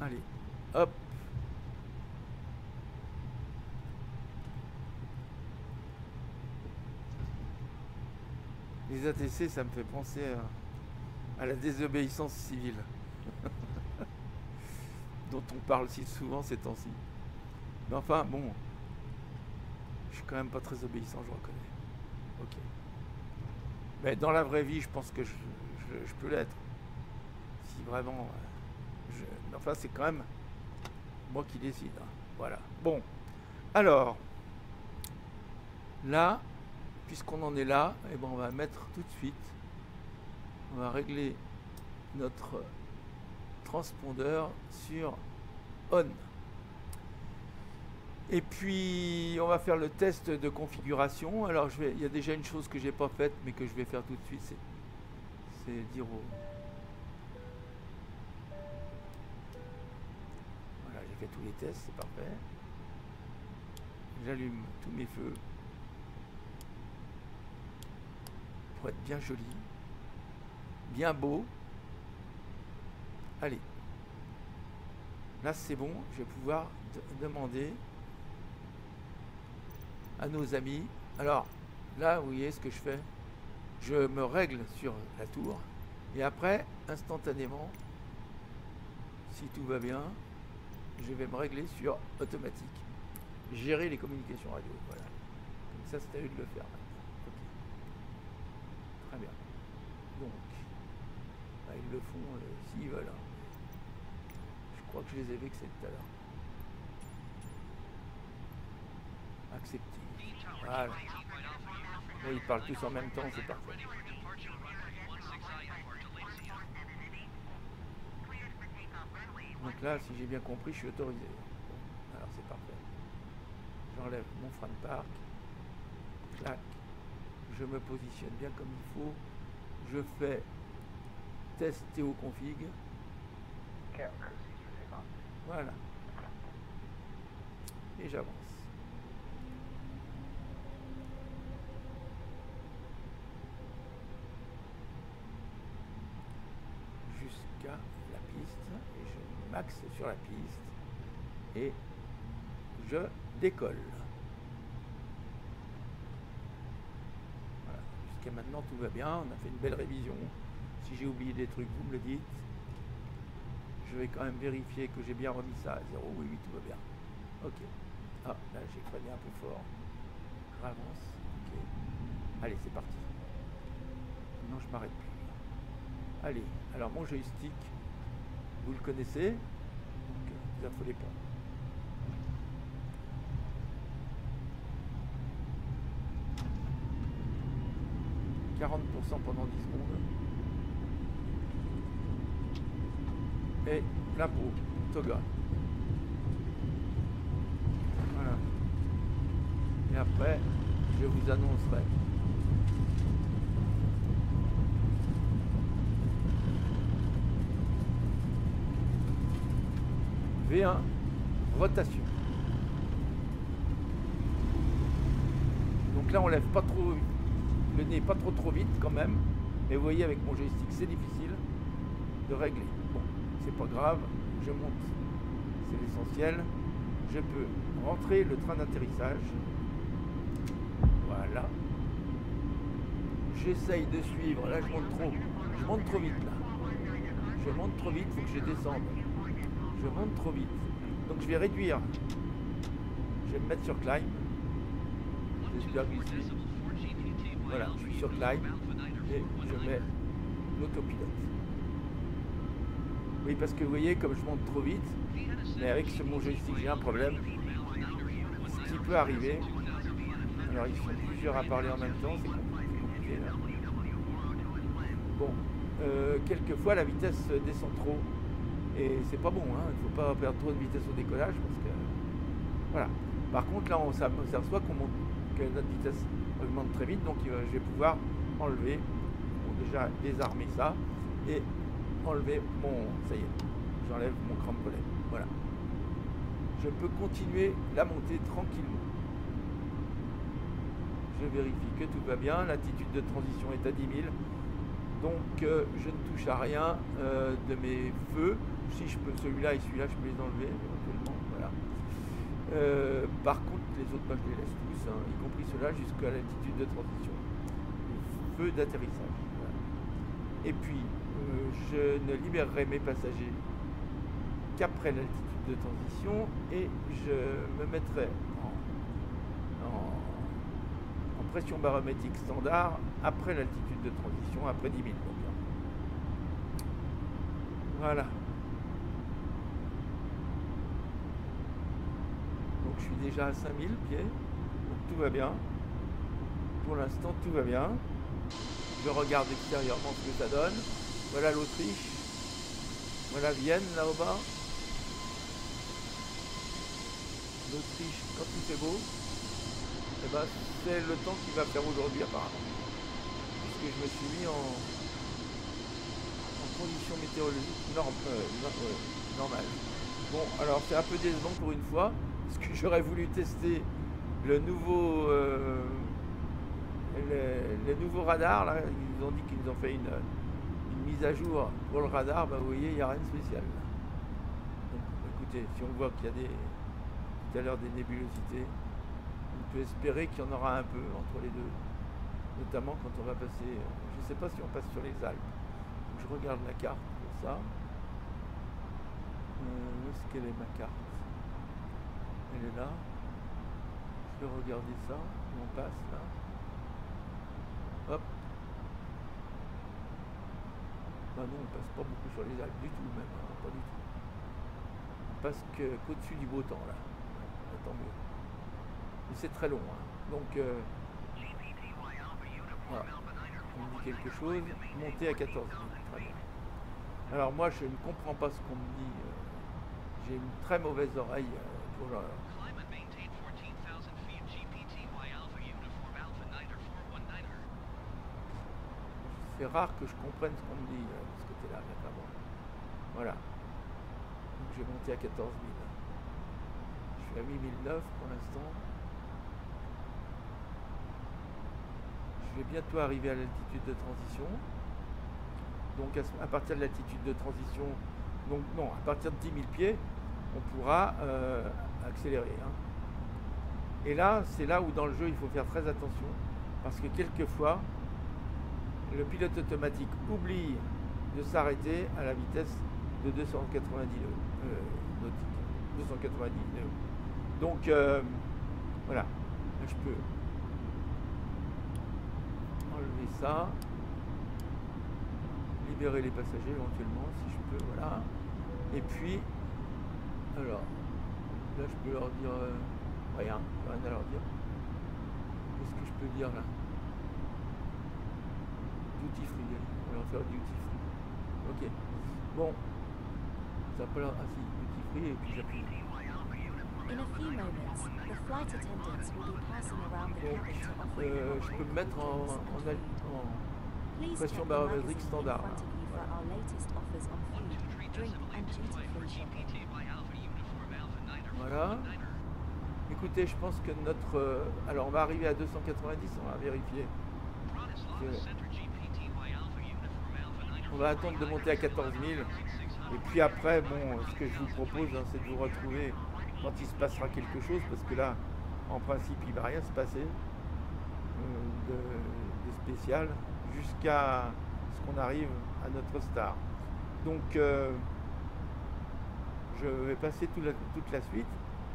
Allez, hop. Les ATC, ça me fait penser à la désobéissance civile. Dont on parle si souvent ces temps-ci. Mais enfin, bon. Je suis quand même pas très obéissant, je reconnais. Ok. Mais dans la vraie vie, je pense que je peux l'être. Si vraiment... Mais enfin, c'est quand même moi qui décide. Hein. Voilà. Bon. Alors. Là, puisqu'on en est là, eh ben, on va mettre tout de suite. On va régler notre transpondeur sur on. Et puis on va faire le test de configuration. Alors il y a déjà une chose que j'ai pas faite mais que je vais faire tout de suite, c'est dire au... Voilà, j'ai fait tous les tests, c'est parfait. J'allume tous mes feux pour être bien joli, bien beau. Allez. Là, c'est bon. Je vais pouvoir demander à nos amis. Alors, là, vous voyez ce que je fais. Je me règle sur la tour. Et après, instantanément, si tout va bien, je vais me régler sur automatique. Gérer les communications radio. Voilà. Comme ça, c'est à eux de le faire. Okay. Très bien. Donc, là, ils le font s'ils veulent. Hein. Je crois que je les ai vexés tout à l'heure. Accepter. Voilà. Oui, ils parlent tous en même temps, c'est parfait. Donc là, si j'ai bien compris, je suis autorisé. Bon, alors c'est parfait. J'enlève mon frein de parc. Clac. Je me positionne bien comme il faut. Je fais test TO config. Voilà. Et j'avance. Jusqu'à la piste. Et je maxe sur la piste. Et je décolle. Voilà. Jusqu'à maintenant, tout va bien. On a fait une belle révision. Si j'ai oublié des trucs, vous me le dites. Je vais quand même vérifier que j'ai bien remis ça à 0. Oui, oui, tout va bien. Ok. Ah, là, j'ai freiné un peu fort. J'avance. Ok. Allez, c'est parti. Non, je m'arrête plus. Allez, alors mon joystick, vous le connaissez. Donc, ne vous affolez pas. « 40% pendant 10 secondes. Et plein pot, Toga. Voilà. Et après, je vous annoncerai. V1, rotation. Donc là, on lève pas trop le nez, pas trop vite quand même. Mais vous voyez, avec mon joystick, c'est difficile de régler. Bon, c'est pas grave, je monte, c'est l'essentiel. Je peux rentrer le train d'atterrissage. Voilà. J'essaye de suivre. Là, je monte trop vite là. Je monte trop vite, il faut que je descende. Je monte trop vite. Donc je vais réduire. Je vais me mettre sur climb. J'espère que ici. Voilà, je suis sur climb et je mets l'autopilote. Oui, parce que vous voyez, comme je monte trop vite, mais avec mon joystick, j'ai un problème. Ce qui peut arriver. Alors, ils sont plusieurs à parler en même temps, c'est compliqué là. Bon, quelquefois la vitesse descend trop. Et c'est pas bon, hein. Il ne faut pas perdre trop de vitesse au décollage parce que. Voilà. Par contre, là, on s'aperçoit que notre vitesse augmente très vite, donc je vais pouvoir enlever, bon, déjà désarmer ça et enlever mon. Ça y est, j'enlève mon crampe-collet. Voilà. Je peux continuer la montée tranquillement. Je vérifie que tout va bien. L'attitude de transition est à 10 000. Donc je ne touche à rien de mes feux. Si je peux, celui-là et celui-là, je peux les enlever éventuellement. Voilà. Par contre, les autres, je les laisse tous, hein, y compris ceux-là, jusqu'à l'altitude de transition. Le feu d'atterrissage. Voilà. Et puis, je ne libérerai mes passagers qu'après l'altitude de transition et je me mettrai en pression barométrique standard après l'altitude de transition, après 10 000. Donc, voilà. Donc je suis déjà à 5000 pieds, donc tout va bien. Pour l'instant, tout va bien. Je regarde extérieurement ce que ça donne. Voilà l'Autriche. Voilà Vienne, là au bas. L'Autriche, quand il fait beau, eh ben, c'est le temps qu'il va faire aujourd'hui apparemment. Puisque je me suis mis en conditions météorologiques normales. Bon, alors c'est un peu décevant pour une fois, parce que j'aurais voulu tester le nouveau les nouveaux radars. Là, ils ont dit qu'ils ont fait une mise à jour pour le radar. Bah, vous voyez, il n'y a rien de spécial. Donc, écoutez, si on voit qu'il y a tout à l'heure des nébulosités, on peut espérer qu'il y en aura un peu entre les deux, notamment quand on va passer, je ne sais pas si on passe sur les Alpes. Donc, je regarde la carte pour ça. Où est-ce qu'elle est ma carte? Elle est là. Je vais regarder ça, on passe là. Hop. Bah non, on passe pas beaucoup sur les Alpes du tout même, hein, pas du tout. On passe qu'au-dessus du beau temps là. Tant mieux. Et c'est très long. Hein. Donc, voilà. On me dit quelque chose. Monter à 14 000. Très bien. Alors moi, je ne comprends pas ce qu'on me dit. J'ai une très mauvaise oreille pour le... C'est rare que je comprenne ce qu'on me dit de ce côté-là. Voilà. Donc j'ai monté à 14 000. Je suis à 8009 pour l'instant. Je vais bientôt arriver à l'altitude de transition. Donc à partir de l'altitude de transition, donc non, à partir de 10 000 pieds, on pourra accélérer. Hein. Et là, c'est là où dans le jeu, il faut faire très attention, parce que quelquefois, le pilote automatique oublie de s'arrêter à la vitesse de 290 nautiques. 290 nœuds. Donc, voilà. Là, je peux enlever ça. Libérer les passagers éventuellement, si je peux, voilà. Et puis, alors, là, je peux leur dire rien à leur dire. Qu'est-ce que je peux dire là? Duty free, on va leur faire duty free. Ok. Bon, ça peut leur... Ah si, duty free, et puis j'appuie. In a few moments, the flight attendants will be passing around the cabin to offer you Je peux me mettre en Please pression check the barométrique magazine standard. in front of you for our latest offers on food, drink and duty-free shopping. Voilà. Écoutez, je pense que notre... alors, on va arriver à 290, on va vérifier. On va attendre de monter à 14 000. Et puis après, bon, ce que je vous propose, hein, c'est de vous retrouver quand il se passera quelque chose, parce que là, en principe, il ne va rien se passer de spécial jusqu'à ce qu'on arrive à notre star. Donc, je vais passer toute la suite.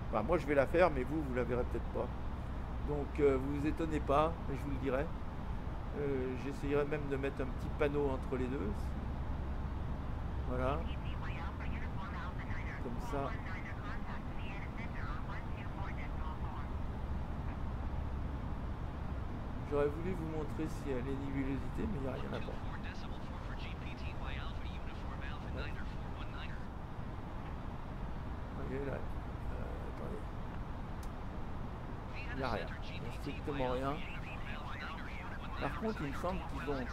Enfin, moi, je vais la faire, mais vous la verrez peut-être pas. Donc, vous vous étonnez pas, mais je vous le dirai. J'essayerai même de mettre un petit panneau entre les deux. Voilà. Comme ça. J'aurais voulu vous montrer s'il y a les nébulosités, mais il n'y a rien à voir. Voyez là. Attendez. Il n'y a rien. Il n'y a strictement rien. Par contre, il me semble qu'ils ont...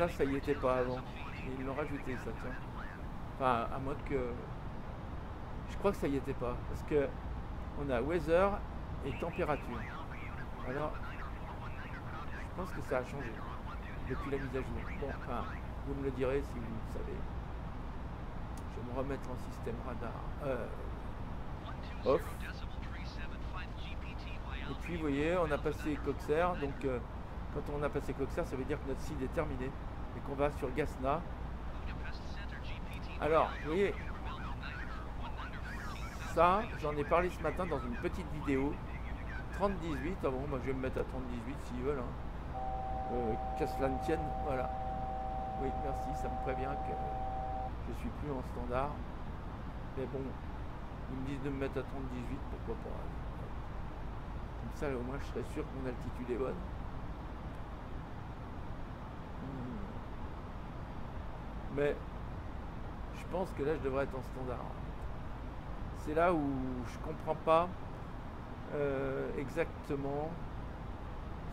Ça y était pas avant. Et ils l'ont rajouté, ça, tiens. Enfin, à moins que... Je crois que ça y était pas. Parce que on a weather et température. Alors, je pense que ça a changé depuis la mise à jour. Bon, enfin, vous me le direz si vous le savez. Je vais me remettre en système radar off. Et puis, vous voyez, on a passé Coxer. Donc, quand on a passé Coxer, ça veut dire que notre seed est terminé et qu'on va sur Gasna. Alors, vous voyez, ça, j'en ai parlé ce matin dans une petite vidéo. 30-18, ah bon, bah, je vais me mettre à 30-18 s'ils veulent. Hein. Qu'à cela ne tienne, voilà. Oui, merci, ça me prévient que je suis plus en standard. Mais bon, ils me disent de me mettre à 30-18, pourquoi pas. Comme ça, au moins, je serai sûr que mon altitude est bonne. Mais je pense que là, je devrais être en standard. C'est là où je comprends pas exactement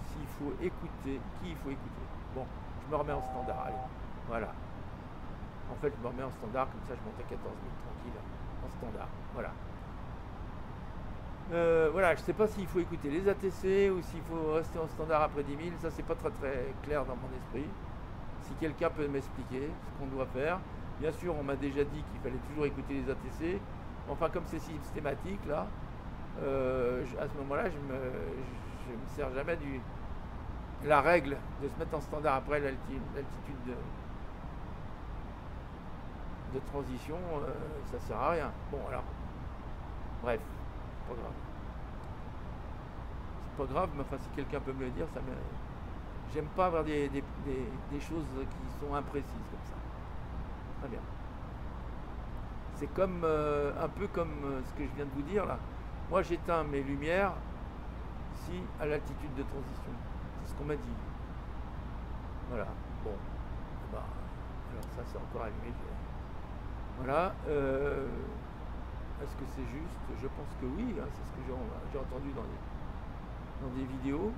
s'il faut écouter, qui il faut écouter. Bon, je me remets en standard, allez, voilà. En fait, je me remets en standard, comme ça je monte à 14 000 tranquille, en standard, voilà. Voilà, je sais pas s'il faut écouter les ATC ou s'il faut rester en standard après 10 000, ça c'est pas très clair dans mon esprit. Si quelqu'un peut m'expliquer ce qu'on doit faire. Bien sûr, on m'a déjà dit qu'il fallait toujours écouter les ATC. Enfin, comme c'est systématique, là, à ce moment-là, je me sers jamais la règle de se mettre en standard après l'altitude de transition, ça sert à rien. Bon, alors, bref, c'est pas grave. C'est pas grave, mais enfin, si quelqu'un peut me le dire, ça me... J'aime pas avoir des choses qui sont imprécises comme ça. Très bien. C'est comme un peu comme ce que je viens de vous dire là. Moi j'éteins mes lumières aussi à l'altitude de transition. C'est ce qu'on m'a dit. Voilà. Bon. Bah, alors ça, c'est encore allumé. Voilà. Est-ce que c'est juste? Je pense que oui. Hein, c'est ce que j'ai entendu dans des vidéos.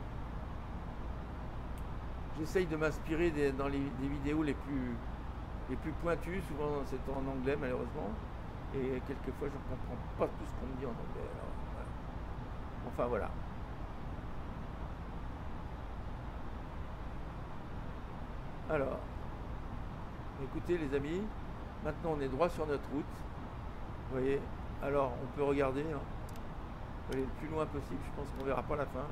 J'essaye de m'inspirer dans des vidéos les plus pointues. Souvent, c'est en anglais, malheureusement. Et quelquefois, je ne comprends pas tout ce qu'on me dit en anglais. Alors, voilà. Enfin, voilà. Alors, écoutez les amis, maintenant on est droit sur notre route. Vous voyez, alors on peut regarder, hein. On peut aller le plus loin possible, je pense qu'on verra pas la fin. Là.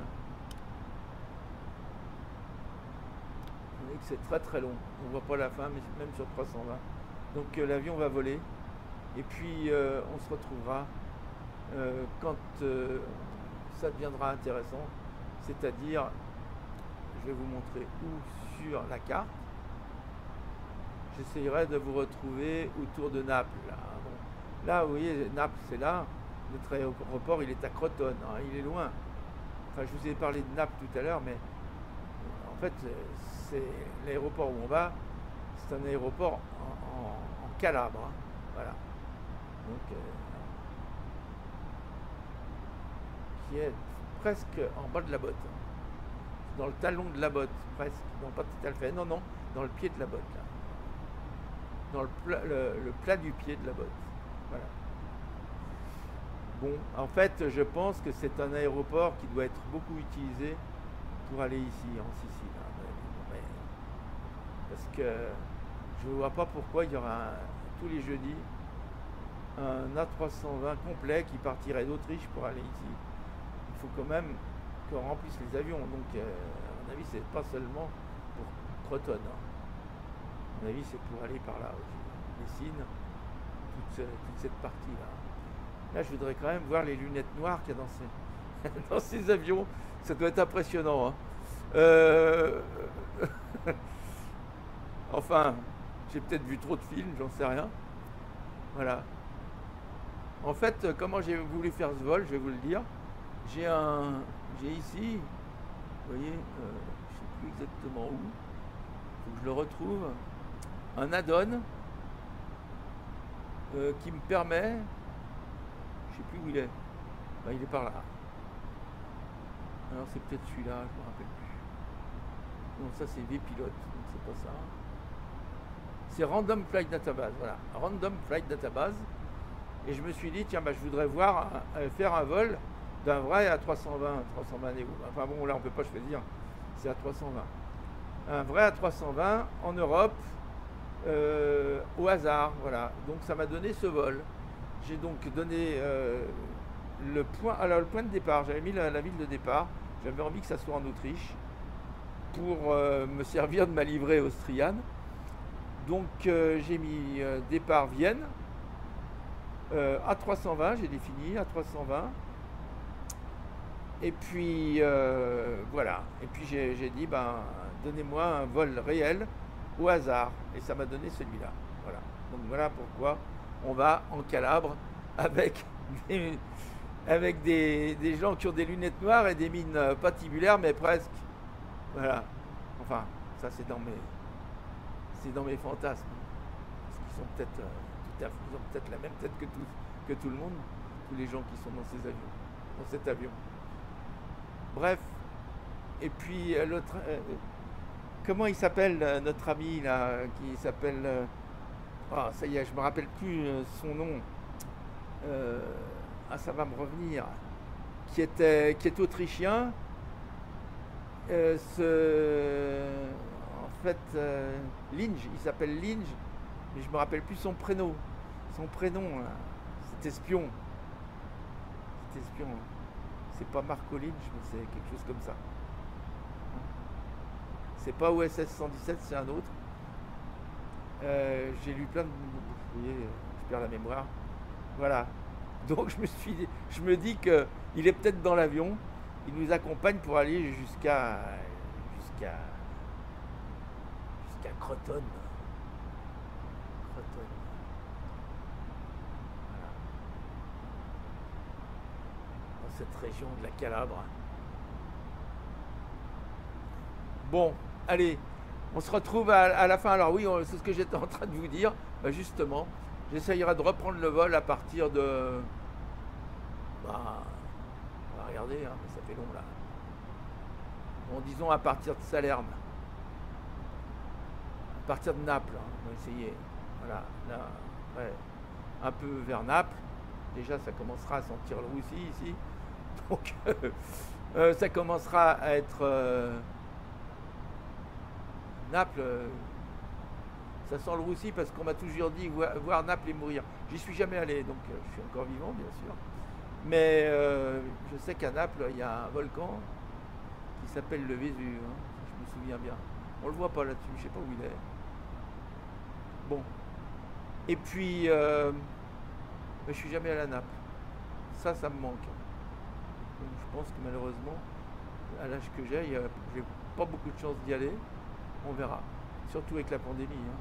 Vous voyez que c'est très très long, on voit pas la fin, mais même sur 320. Donc l'avion va voler, et puis on se retrouvera quand ça deviendra intéressant, c'est-à-dire, je vais vous montrer où sur la carte. J'essayerai de vous retrouver autour de Naples. Là, bon. Là vous voyez, Naples, c'est là. Notre aéroport, il est à Crotone. Hein, il est loin. Enfin, je vous ai parlé de Naples tout à l'heure, mais en fait, c'est l'aéroport où on va. C'est un aéroport en Calabre. Hein, voilà. Donc, qui est presque en bas de la botte. Dans le talon de la botte, presque. Non, pas tout à fait. Non, non, dans le pied de la botte. Là. Dans le plat du pied de la botte. Voilà. Bon, en fait, je pense que c'est un aéroport qui doit être beaucoup utilisé pour aller ici, en Sicile. Hein, parce que je ne vois pas pourquoi il y aura tous les jeudis un A320 complet qui partirait d'Autriche pour aller ici. Il faut quand même qu'on remplisse les avions. Donc, à mon avis, c'est pas seulement pour Crotone. Hein. À mon avis, c'est pour aller par là aussi. Messine, toute cette partie-là. Là, je voudrais quand même voir les lunettes noires qu'il y a dans ces avions. Ça doit être impressionnant. Hein. Enfin, j'ai peut-être vu trop de films, j'en sais rien. Voilà. En fait, comment j'ai voulu faire ce vol, je vais vous le dire. J'ai ici, vous voyez, je ne sais plus exactement où. Il faut que je le retrouve. Un add-on qui me permet, je ne sais plus où il est. Ben, il est par là. Alors c'est peut-être celui-là, je ne me rappelle plus. Non, ça c'est V-Pilote, donc c'est pas ça. C'est Random Flight Database, voilà. Random Flight Database. Et je me suis dit, tiens, bah, je voudrais faire un vol d'un vrai à 320. 320 et où. Enfin bon, là on ne peut pas choisir, c'est à 320. Un vrai à 320 en Europe, au hasard, voilà. Donc ça m'a donné ce vol. J'ai donc donné le point de départ. J'avais mis la ville de départ. J'avais envie que ça soit en Autriche pour me servir de ma livrée austriane. Donc j'ai mis départ Vienne à 320. J'ai défini à 320. Et puis voilà. Et puis j'ai dit ben donnez-moi un vol réel au hasard. Et ça m'a donné celui-là. Voilà. Donc voilà pourquoi on va en Calabre avec des gens qui ont des lunettes noires et des mines patibulaires, mais presque. Voilà. Enfin, ça c'est dans mes fantasmes. Parce qu'ils sont peut-être ils ont peut-être la même tête que tout le monde, tous les gens qui sont dans ces avions, dans cet avion. Bref. Et puis l'autre, comment il s'appelle notre ami là, qui s'appelle ah, ça y est, je me rappelle plus son nom. Ah, ça va me revenir. Qui est autrichien. En fait, Linge, il s'appelle Linge, mais je me rappelle plus son prénom. Son prénom, c'est espion. C'est espion. C'est pas Marco Linge, mais c'est quelque chose comme ça. C'est pas OSS 117, c'est un autre. J'ai lu plein de... Vous voyez, je perds la mémoire. Voilà. Donc je me dis qu'il est peut-être dans l'avion. Il nous accompagne pour aller jusqu'à Crotone. Crotone. Voilà. Dans cette région de la Calabre. Bon, allez, on se retrouve à la fin. Alors oui, c'est ce que j'étais en train de vous dire. Bah, justement, j'essayerai de reprendre le vol à partir de... Bah, on va regarder, hein, mais ça fait long là. Bon, disons à partir de Salerne. À partir de Naples, hein, on va essayer. Voilà, là, ouais, un peu vers Naples. Déjà, ça commencera à sentir le roussi ici. Donc, ça commencera à être... Naples, ça sent le roussi parce qu'on m'a toujours dit voir Naples et mourir. J'y suis jamais allé, donc je suis encore vivant, bien sûr. Mais je sais qu'à Naples, il y a un volcan qui s'appelle le Vésuve, hein, si je me souviens bien. On le voit pas là-dessus, je sais pas où il est. Bon. Et puis, je suis jamais allé à Naples. Ça me manque. Donc, je pense que malheureusement, à l'âge que j'ai pas beaucoup de chance d'y aller. On verra. Surtout avec la pandémie. Hein.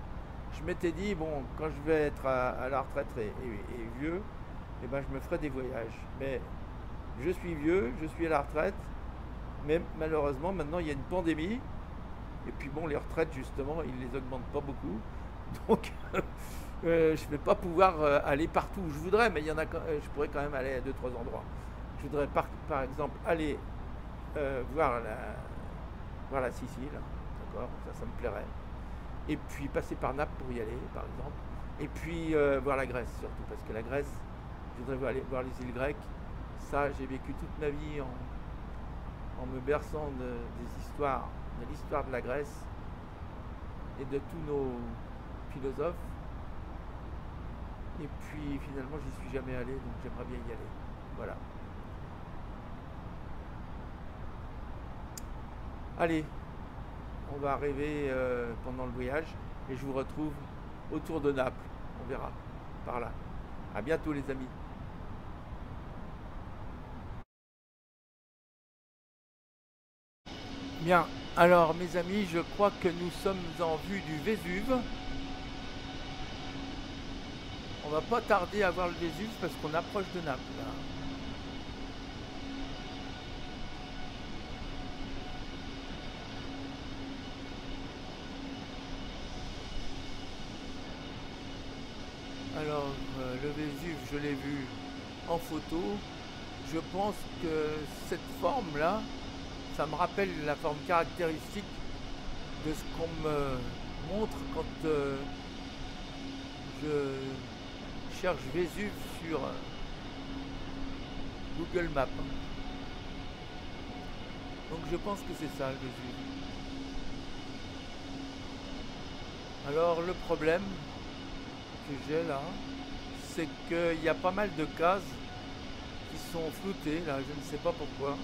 Je m'étais dit, bon, quand je vais être à la retraite et vieux, eh ben, je me ferai des voyages. Mais je suis vieux, je suis à la retraite, mais malheureusement, maintenant, il y a une pandémie. Et puis bon, les retraites, justement, ils les augmentent pas beaucoup. Donc, je ne vais pas pouvoir aller partout où je voudrais, mais il y en a, je pourrais quand même aller à 2-3 endroits. Je voudrais par exemple aller voir la Sicile, d'accord, ça me plairait. Et puis passer par Naples pour y aller, par exemple. Et puis voir la Grèce surtout, parce que la Grèce, je voudrais aller voir les îles grecques. Ça, j'ai vécu toute ma vie en me berçant de l'histoire de la Grèce et de tous nos philosophes. Et puis finalement, j'y suis jamais allé, donc j'aimerais bien y aller. Voilà. Allez, on va arriver pendant le voyage et je vous retrouve autour de Naples. On verra par là. À bientôt les amis. Bien, alors mes amis, je crois que nous sommes en vue du Vésuve. On va pas tarder à voir le Vésuve parce qu'on approche de Naples là. Alors, le Vésuve, je l'ai vu en photo. Je pense que cette forme-là, ça me rappelle la forme caractéristique de ce qu'on me montre quand je cherche Vésuve sur Google Maps. Donc je pense que c'est ça le Vésuve. Alors le problème que j'ai là, c'est qu'il y a pas mal de cases qui sont floutées là, je ne sais pas pourquoi.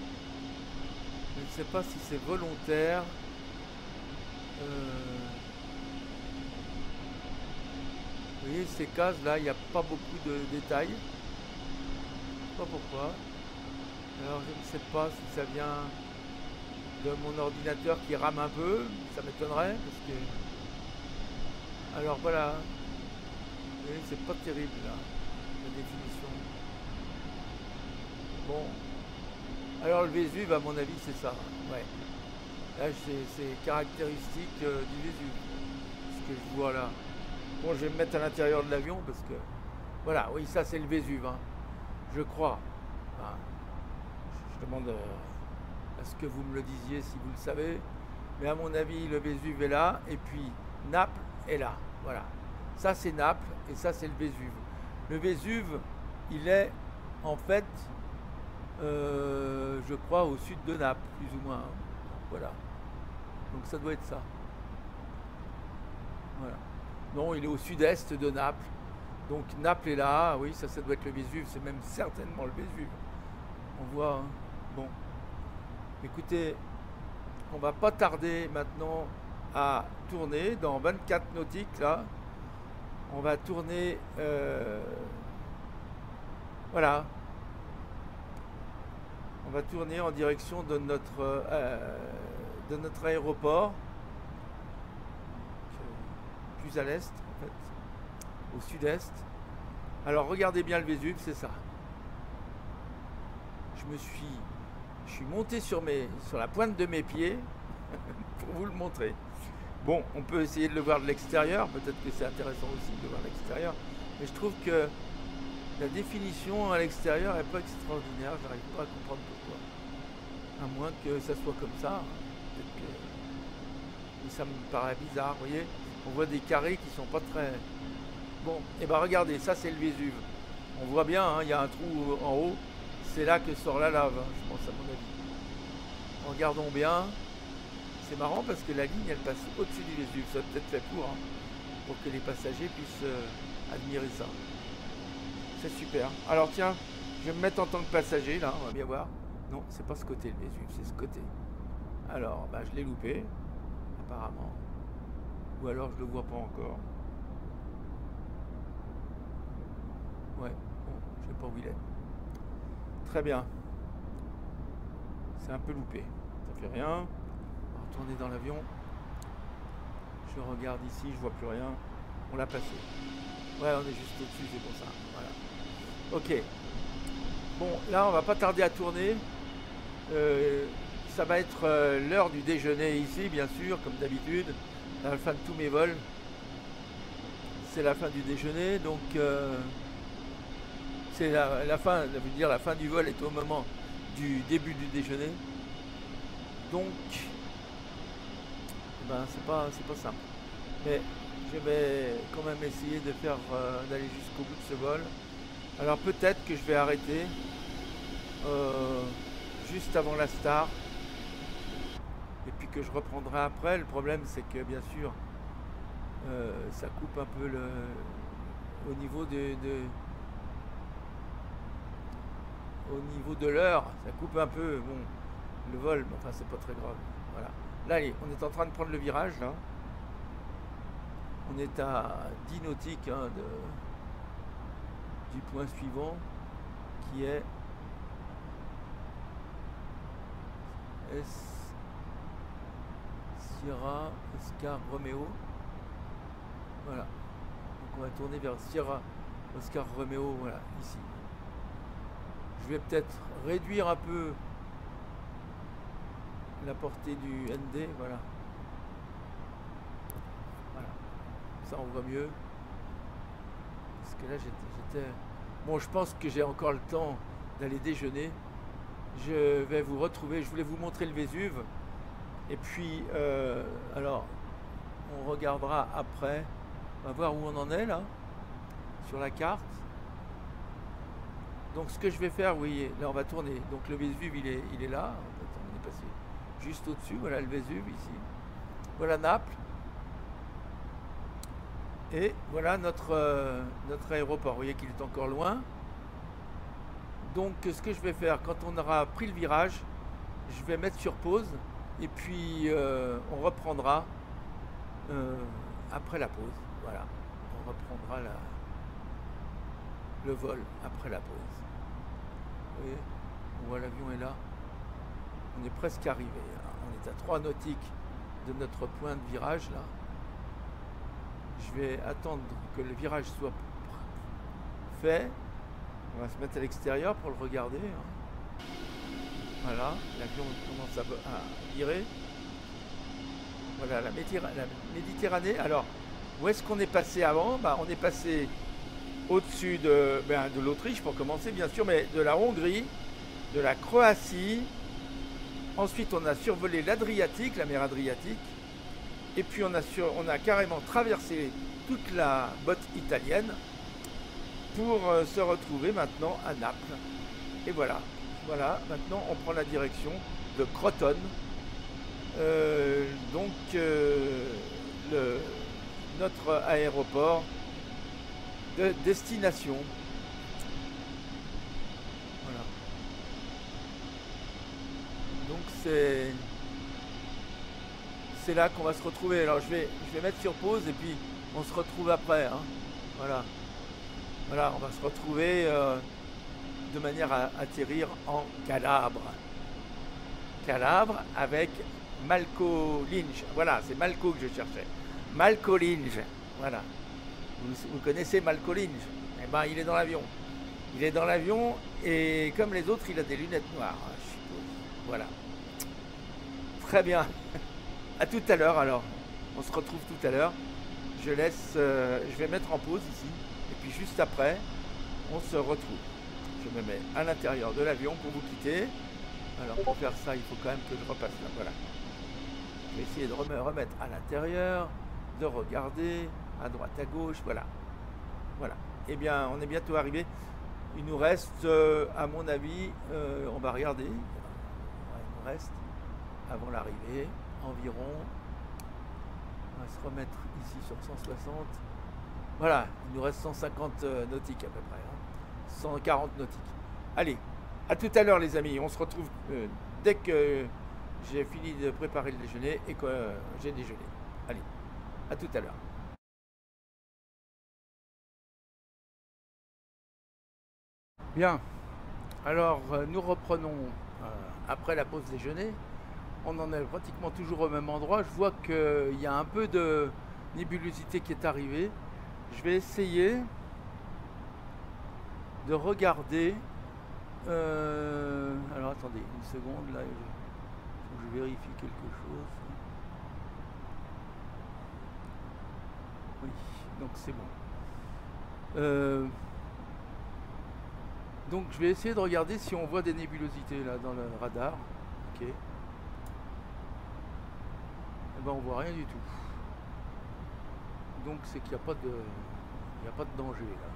Je ne sais pas si c'est volontaire. Vous voyez ces cases là, il n'y a pas beaucoup de détails. Je ne sais pas pourquoi. Alors je ne sais pas si ça vient de mon ordinateur qui rame un peu, ça m'étonnerait parce que. Alors voilà. Vous voyez, c'est pas terrible là, la définition. Bon. Alors le Vésuve, à mon avis, c'est ça. Ouais. Là, c'est caractéristique du Vésuve. Ce que je vois là. Bon, je vais me mettre à l'intérieur de l'avion parce que... Voilà, oui, ça c'est le Vésuve. Hein. Je crois. Enfin, je demande à ce que vous me le disiez si vous le savez. Mais à mon avis, le Vésuve est là. Et puis, Naples est là. Voilà. Ça, c'est Naples et ça, c'est le Vésuve. Le Vésuve, il est en fait... je crois au sud de Naples, plus ou moins. Voilà. Donc ça doit être ça. Voilà. Non, il est au sud-est de Naples. Donc Naples est là. Oui, ça doit être le Vésuve. C'est même certainement le Vésuve. On voit. Hein. Bon. Écoutez, on va pas tarder maintenant à tourner. Dans 24 nautiques, là, on va tourner... voilà. On va tourner en direction de notre aéroport, plus à l'est en fait, au sud-est. Alors regardez bien le Vésuve, c'est ça. Je suis monté sur la pointe de mes pieds pour vous le montrer. Bon, on peut essayer de le voir de l'extérieur, peut-être que c'est intéressant aussi de le voir de l'extérieur, mais je trouve que la définition à l'extérieur n'est pas extraordinaire, j'arrive pas à comprendre pourquoi. À moins que ça soit comme ça, peut-être que... Mais ça me paraît bizarre, vous voyez, on voit des carrés qui sont pas très... Bon, et ben regardez, ça c'est le Vésuve. On voit bien, hein, il y a un trou en haut, c'est là que sort la lave, hein, je pense à mon avis. Regardons bien. C'est marrant parce que la ligne elle passe au-dessus du Vésuve, ça peut-être fait pour que les passagers puissent admirer ça. C'est super. Alors tiens, je vais me mettre en tant que passager là, on va bien voir. Non, c'est pas ce côté le Vésuve, c'est ce côté. Alors, bah, je l'ai loupé, apparemment. Ou alors je le vois pas encore. Ouais, bon, je sais pas où il est. Très bien. C'est un peu loupé, ça fait rien. On va retourner dans l'avion. Je regarde ici, je vois plus rien. On l'a passé. Ouais, on est juste au-dessus, c'est pour ça. Voilà. Ok. Bon, là, on va pas tarder à tourner. Ça va être l'heure du déjeuner ici, bien sûr, comme d'habitude. À la fin de tous mes vols, c'est la fin du déjeuner. Donc, c'est la fin, ça veut dire la fin du vol est au moment du début du déjeuner. Donc, ben, c'est pas simple. Mais je vais quand même essayer de faire d'aller jusqu'au bout de ce vol. Alors peut-être que je vais arrêter juste avant la star et puis que je reprendrai après. Le problème c'est que bien sûr ça coupe un peu au niveau de l'heure, ça coupe un peu bon, le vol, mais enfin c'est pas très grave. Voilà. Là allez, on est en train de prendre le virage là. On est à 10 nautiques hein, du point suivant qui est Sierra Oscar Romeo. Voilà. Donc on va tourner vers Sierra Oscar Romeo, voilà, ici. Je vais peut-être réduire un peu la portée du ND, voilà. Voilà. Ça on voit mieux. Parce que là j'étais... Bon, je pense que j'ai encore le temps d'aller déjeuner. Je vais vous retrouver, je voulais vous montrer le Vésuve. Et puis, alors, on regardera après. On va voir où on en est là, sur la carte. Donc ce que je vais faire, oui, là on va tourner. Donc le Vésuve, il est là. On est passé juste au-dessus. Voilà le Vésuve ici. Voilà Naples. Et voilà notre aéroport. Vous voyez qu'il est encore loin. Donc ce que je vais faire, quand on aura pris le virage, je vais mettre sur pause. Et puis on reprendra après la pause. Voilà. On reprendra le vol après la pause. Vous voyez, on voit l'avion est là. On est presque arrivé. On est à 3 nautiques de notre point de virage là. Je vais attendre que le virage soit fait. On va se mettre à l'extérieur pour le regarder. Hein. Voilà, l'avion commence à virer. Voilà, la Méditerranée. Alors, où est-ce qu'on est passé avant? Bah, on est passé au-dessus de l'Autriche pour commencer, bien sûr, mais de la Hongrie, de la Croatie. Ensuite, on a survolé l'Adriatique, la mer Adriatique. Et puis, on a carrément traversé toute la botte italienne pour se retrouver maintenant à Naples. Et voilà. Voilà, maintenant on prend la direction de Crotone. Notre aéroport de destination. Voilà. Donc c'est là qu'on va se retrouver. Alors je vais mettre sur pause et puis on se retrouve après. Hein. Voilà. Voilà, on va se retrouver de manière à atterrir en Calabre. Calabre avec Malco Linge. Voilà, c'est Malco que je cherchais. Malco Linge. Voilà. Vous connaissez Malco Linge? Eh ben, il est dans l'avion. Il est dans l'avion et comme les autres, il a des lunettes noires, je suppose. Voilà. Très bien. À tout à l'heure alors. On se retrouve tout à l'heure. Je laisse, je vais mettre en pause ici. Et puis juste après, on se retrouve. Je me mets à l'intérieur de l'avion pour vous quitter. Alors pour faire ça, il faut quand même que je repasse là. Voilà. Je vais essayer de me remettre à l'intérieur, de regarder à droite, à gauche. Voilà. Voilà. Eh bien, on est bientôt arrivé. Il nous reste, à mon avis, on va regarder. Il nous reste, avant l'arrivée, environ. On va se remettre ici sur 160. Voilà, il nous reste 150 nautiques à peu près. Hein. 140 nautiques. Allez, à tout à l'heure les amis. On se retrouve dès que j'ai fini de préparer le déjeuner et que j'ai déjeuné. Allez, à tout à l'heure. Bien, alors nous reprenons après la pause déjeuner. On en est pratiquement toujours au même endroit. Je vois qu'il y a un peu de nébulosité qui est arrivée. Je vais essayer de regarder. Alors attendez une seconde, là je vérifie quelque chose. Oui, donc c'est bon. Donc je vais essayer de regarder si on voit des nébulosités là dans le radar. Ok. Eh ben on voit rien du tout. Donc c'est qu'il n'y a pas de danger là.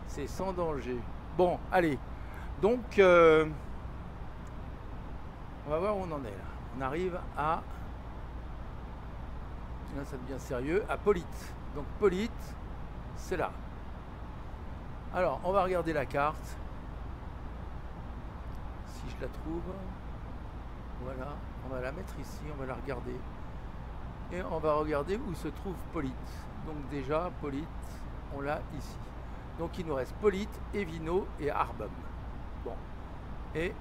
C'est sans danger. Bon, allez. Donc on va voir où on en est là. On arrive à, là ça devient sérieux, à Polite. Donc Polite, c'est là. Alors on va regarder la carte. Si je la trouve, voilà, on va la mettre ici, on va la regarder et on va regarder où se trouve Polite. Donc déjà Polite, on l'a ici. Donc il nous reste Polite, Evino et Arbum. Bon, et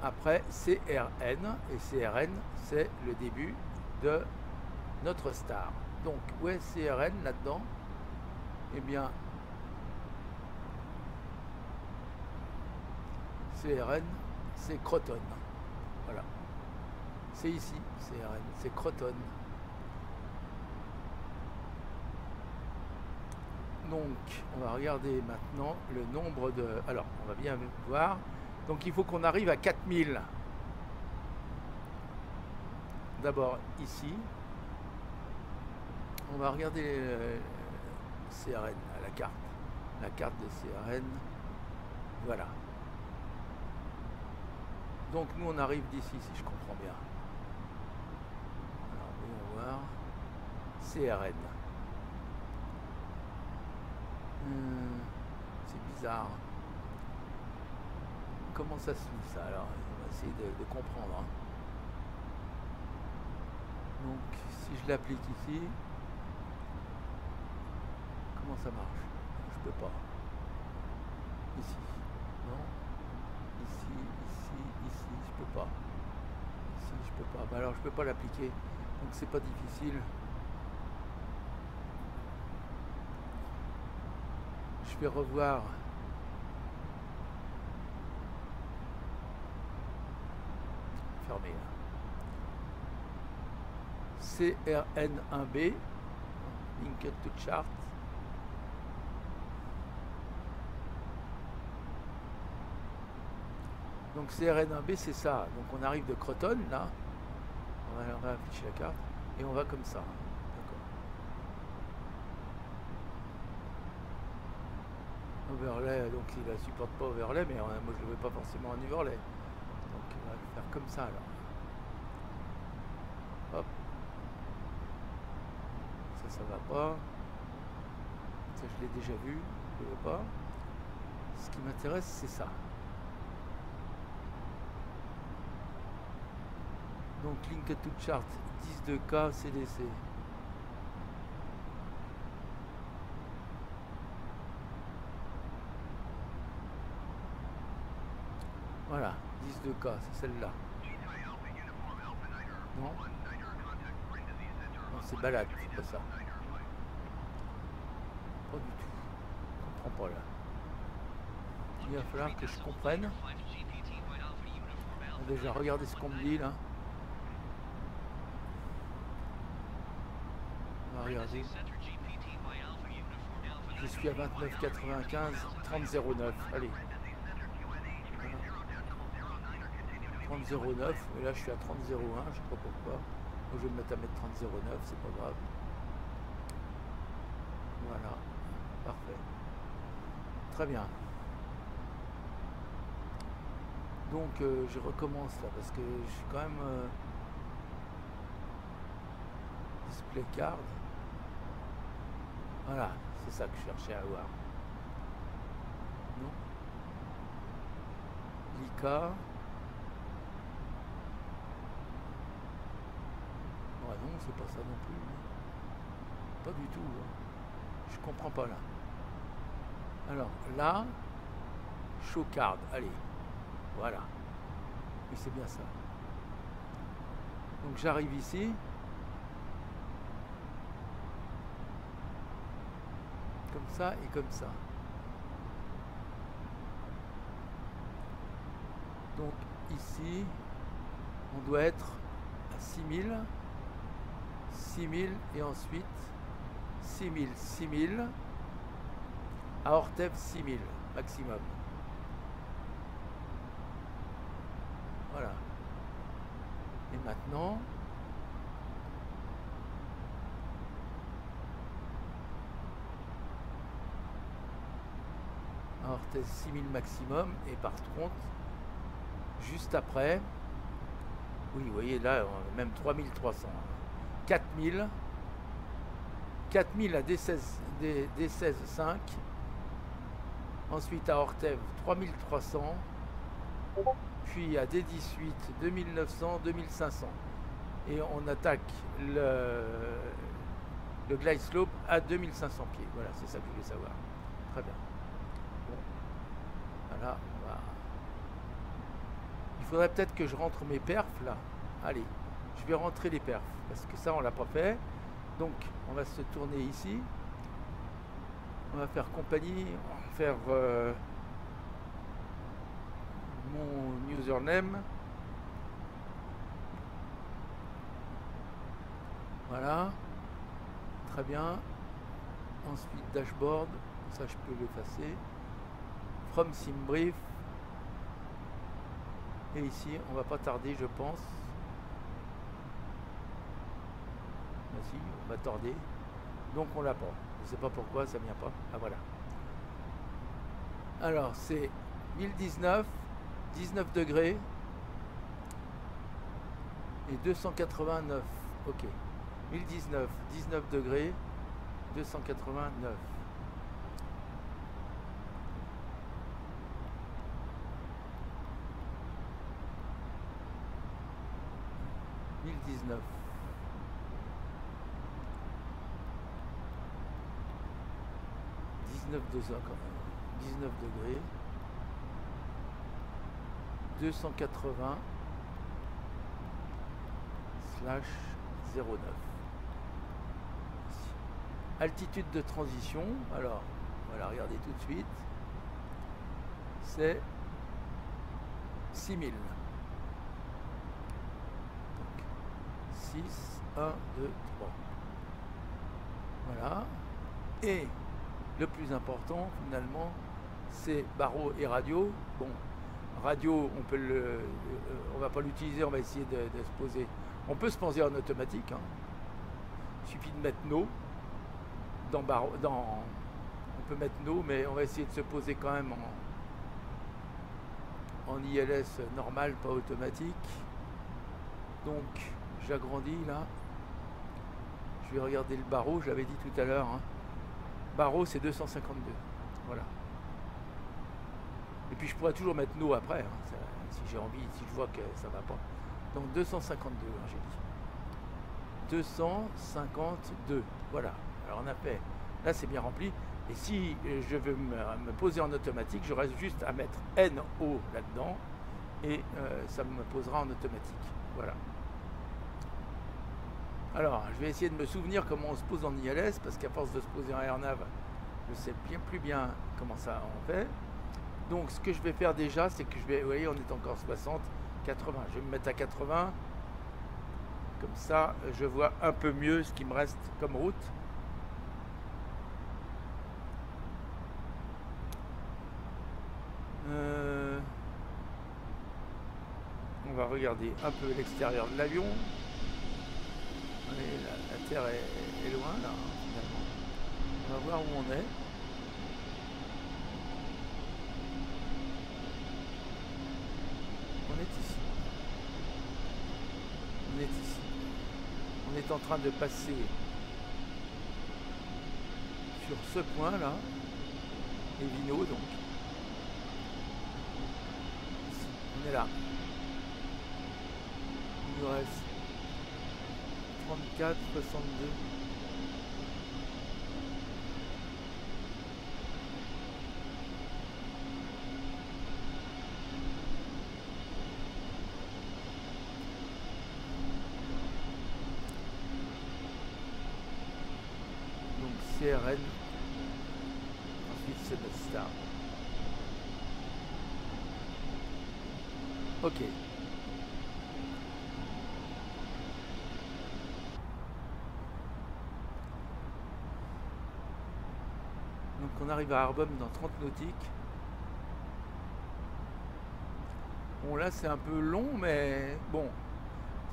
après CRN, et CRN c'est le début de notre star. Donc où est CRN là-dedans? Eh bien CRN, c'est Croton. Voilà. C'est ici, CRN, c'est Croton. Donc, on va regarder maintenant le nombre de... Alors, on va bien voir. Donc, il faut qu'on arrive à 4000. D'abord, ici. On va regarder CRN, à la carte. La carte de CRN. Voilà. Donc nous on arrive d'ici si je comprends bien. Alors voyons voir. CRN. C'est bizarre. Comment ça se lit ça? Alors on va essayer de comprendre. Hein. Donc si je l'applique ici, comment ça marche? Je peux pas. Ici. Non. Ici, je peux pas. Ici, je peux pas. Bah alors, je peux pas l'appliquer. Donc, c'est pas difficile. Je vais revoir. Fermé là. CRN1B. Linked to chart. Donc CRN1B c'est ça, donc on arrive de Croton là, on va afficher la carte et on va comme ça, d'accord. Overlay, donc il ne supporte pas overlay, mais moi je ne veux pas forcément un overlay, donc on va le faire comme ça alors. Hop, ça va pas, ça je l'ai déjà vu, je ne veux pas. Ce qui m'intéresse c'est ça. Donc Linked to Chart 10.2K CDC. Voilà, 10.2K, c'est celle-là. Non, non c'est balade, c'est pas ça. Pas du tout. Je comprends pas là. Il va falloir que je comprenne. On va déjà regarder ce qu'on me dit là. va regarder. Je suis à 29,95, 30,09. Allez. 30,09. Et là, je suis à 30,01. Je sais pas pourquoi. Donc, je vais me mettre à mettre 30,09. C'est pas grave. Voilà. Parfait. Très bien. Donc, je recommence là parce que je suis quand même display card. Voilà, c'est ça que je cherchais à voir. Non. L'ICA. Ouais, non, c'est pas ça non plus. Pas du tout. Hein. Je comprends pas là. Alors là, show card. Allez. Voilà. Oui, c'est bien ça. Donc j'arrive ici. Comme ça et comme ça. Donc ici, on doit être à 6000. 6000 et ensuite 6000, 6000. À Ortev 6000 maximum. Voilà. Et maintenant, Orthez 6000 maximum et par contre, juste après, oui, vous voyez là, même 3300, 4000, 4000 à D16.5, ensuite à Ortev 3300, puis à D18 2900, 2500 et on attaque le glide slope à 2500 pieds. Voilà, c'est ça que je voulais savoir. Très bien. Bon. Voilà, il faudrait peut-être que je rentre mes perfs là. Allez, je vais rentrer les perfs parce que ça on l'a pas fait. Donc on va se tourner ici. On va faire compagnie, on va faire mon username. Voilà. Très bien. Ensuite dashboard. Ça je peux l'effacer. From SimBrief. Et ici, on va pas tarder, je pense. Voici, on va tarder. Donc on l'a pas. Je sais pas pourquoi ça vient pas. Ah voilà. Alors c'est 1019. 19 degrés et 289. Ok. 1019, 19 degrés, 289. $1019. 19 degrés. 280 /09. Ici. Altitude de transition, alors on va la regarder tout de suite, c'est 6000. Donc 6, 1, 2, 3. Voilà. Et le plus important finalement, c'est barreau et radio. Bon, radio, on va pas l'utiliser, on va essayer de se poser. On peut se poser en automatique. Hein. Il suffit de mettre no dans barreau. On peut mettre no, mais on va essayer de se poser quand même en ILS normal, pas automatique. Donc j'agrandis là. Je vais regarder le barreau, je l'avais dit tout à l'heure. Hein. Barreau c'est 252. Voilà. Et puis je pourrais toujours mettre no après, hein, ça, si j'ai envie, si je vois que ça va pas. Donc 252, hein, j'ai dit. 252, voilà. Alors on a fait, là c'est bien rempli. Et si je veux me poser en automatique, je reste juste à mettre NO là-dedans. Et ça me posera en automatique. Voilà. Alors, je vais essayer de me souvenir comment on se pose en ILS, parce qu'à force de se poser en AirNav, je sais bien plus bien comment ça on fait. Donc ce que je vais faire déjà, c'est que je vais, vous voyez, on est encore 60, 80. Je vais me mettre à 80. Comme ça, je vois un peu mieux ce qui me reste comme route. On va regarder un peu l'extérieur de l'avion. La Terre est loin là, finalement. On va voir où on est. On est ici. On est ici. On est en train de passer sur ce point là, Evino donc. Ici, on est là. Il nous reste 34, 62. Donc CRN. Ensuite c'est notre star. Ok. Donc on arrive à Arbum dans 30 nautiques. Bon là c'est un peu long mais bon.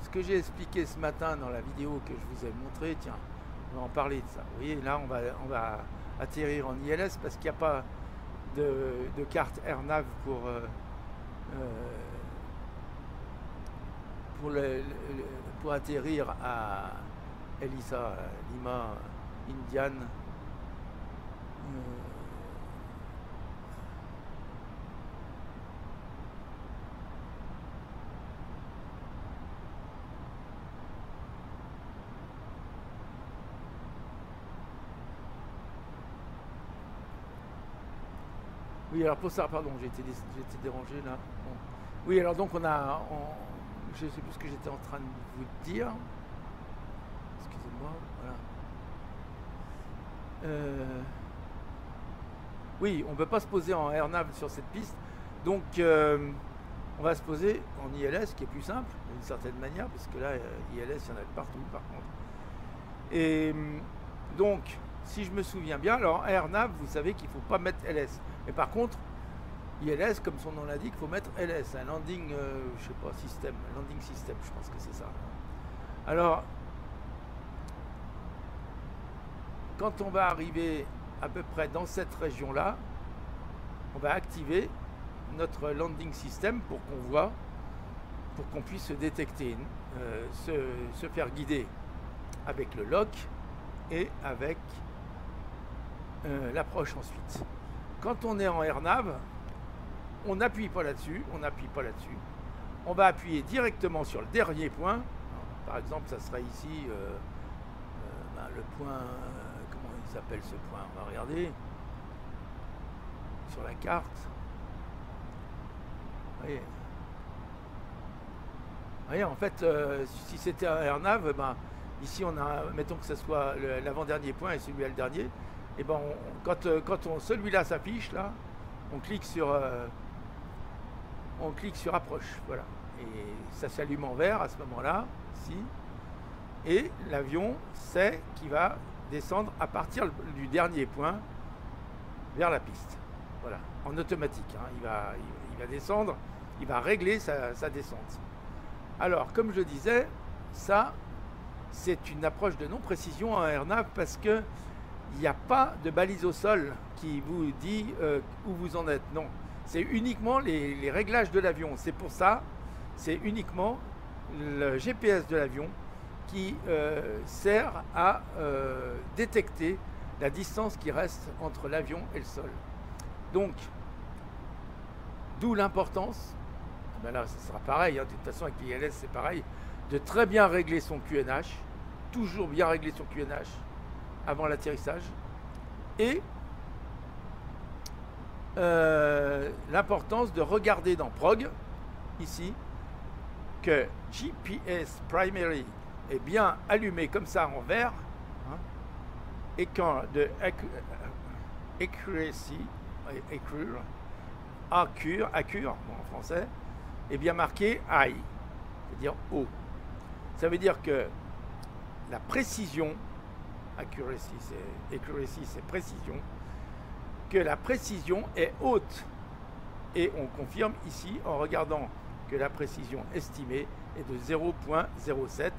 Ce que j'ai expliqué ce matin dans la vidéo que je vous ai montré, tiens, on va en parler de ça. Vous voyez là on va atterrir en ILS parce qu'il n'y a pas de carte AirNav pour atterrir à Elisa, Lima, Indian. Oui, alors pour ça, pardon, j'ai été dérangé là. Bon. Oui, alors donc je ne sais plus ce que j'étais en train de vous dire. Excusez-moi, voilà. Oui, on ne peut pas se poser en AirNav sur cette piste. Donc, on va se poser en ILS, qui est plus simple, d'une certaine manière, parce que là, ILS, il y en a de partout, par contre. Et donc, si je me souviens bien, alors AirNav, vous savez qu'il ne faut pas mettre LS. Mais par contre, ILS, comme son nom l'indique, il faut mettre LS, un landing, je sais pas, système, landing system, je pense que c'est ça. Alors, quand on va arriver à peu près dans cette région-là, on va activer notre landing system pour qu'on voit, pour qu'on puisse se détecter, se faire guider avec le lock et avec l'approche ensuite. Quand on est en AirNav, on n'appuie pas là-dessus, on va appuyer directement sur le dernier point. Par exemple, ça serait ici le point, comment il s'appelle ce point? On va regarder sur la carte. Vous voyez, en fait, si c'était un AirNav, ici on a, mettons que ce soit l'avant-dernier point et celui-là le dernier, et quand celui-là s'affiche là, on clique sur approche, voilà, et ça s'allume en vert à ce moment-là, ici, et l'avion sait qu'il va descendre à partir du dernier point vers la piste, voilà, en automatique, hein, il va descendre, il va régler sa descente. Alors, comme je disais, ça, c'est une approche de non-précision en AirNav parce que il n'y a pas de balise au sol qui vous dit où vous en êtes. Non, c'est uniquement les réglages de l'avion. C'est pour ça, c'est uniquement le GPS de l'avion qui sert à détecter la distance qui reste entre l'avion et le sol. Donc, d'où l'importance, là ce sera pareil, hein, de toute façon avec l'ILS c'est pareil, de très bien régler son QNH, toujours bien régler son QNH avant l'atterrissage, et l'importance de regarder dans Prog, ici, que GPS Primary est bien allumé comme ça en vert, hein, et quand de accuracy, accure, bon, en français, est bien marqué high, c'est-à-dire haut. Ça veut dire que la précision, accuracy c'est précision, que la précision est haute. Et on confirme ici en regardant que la précision estimée est de 0,07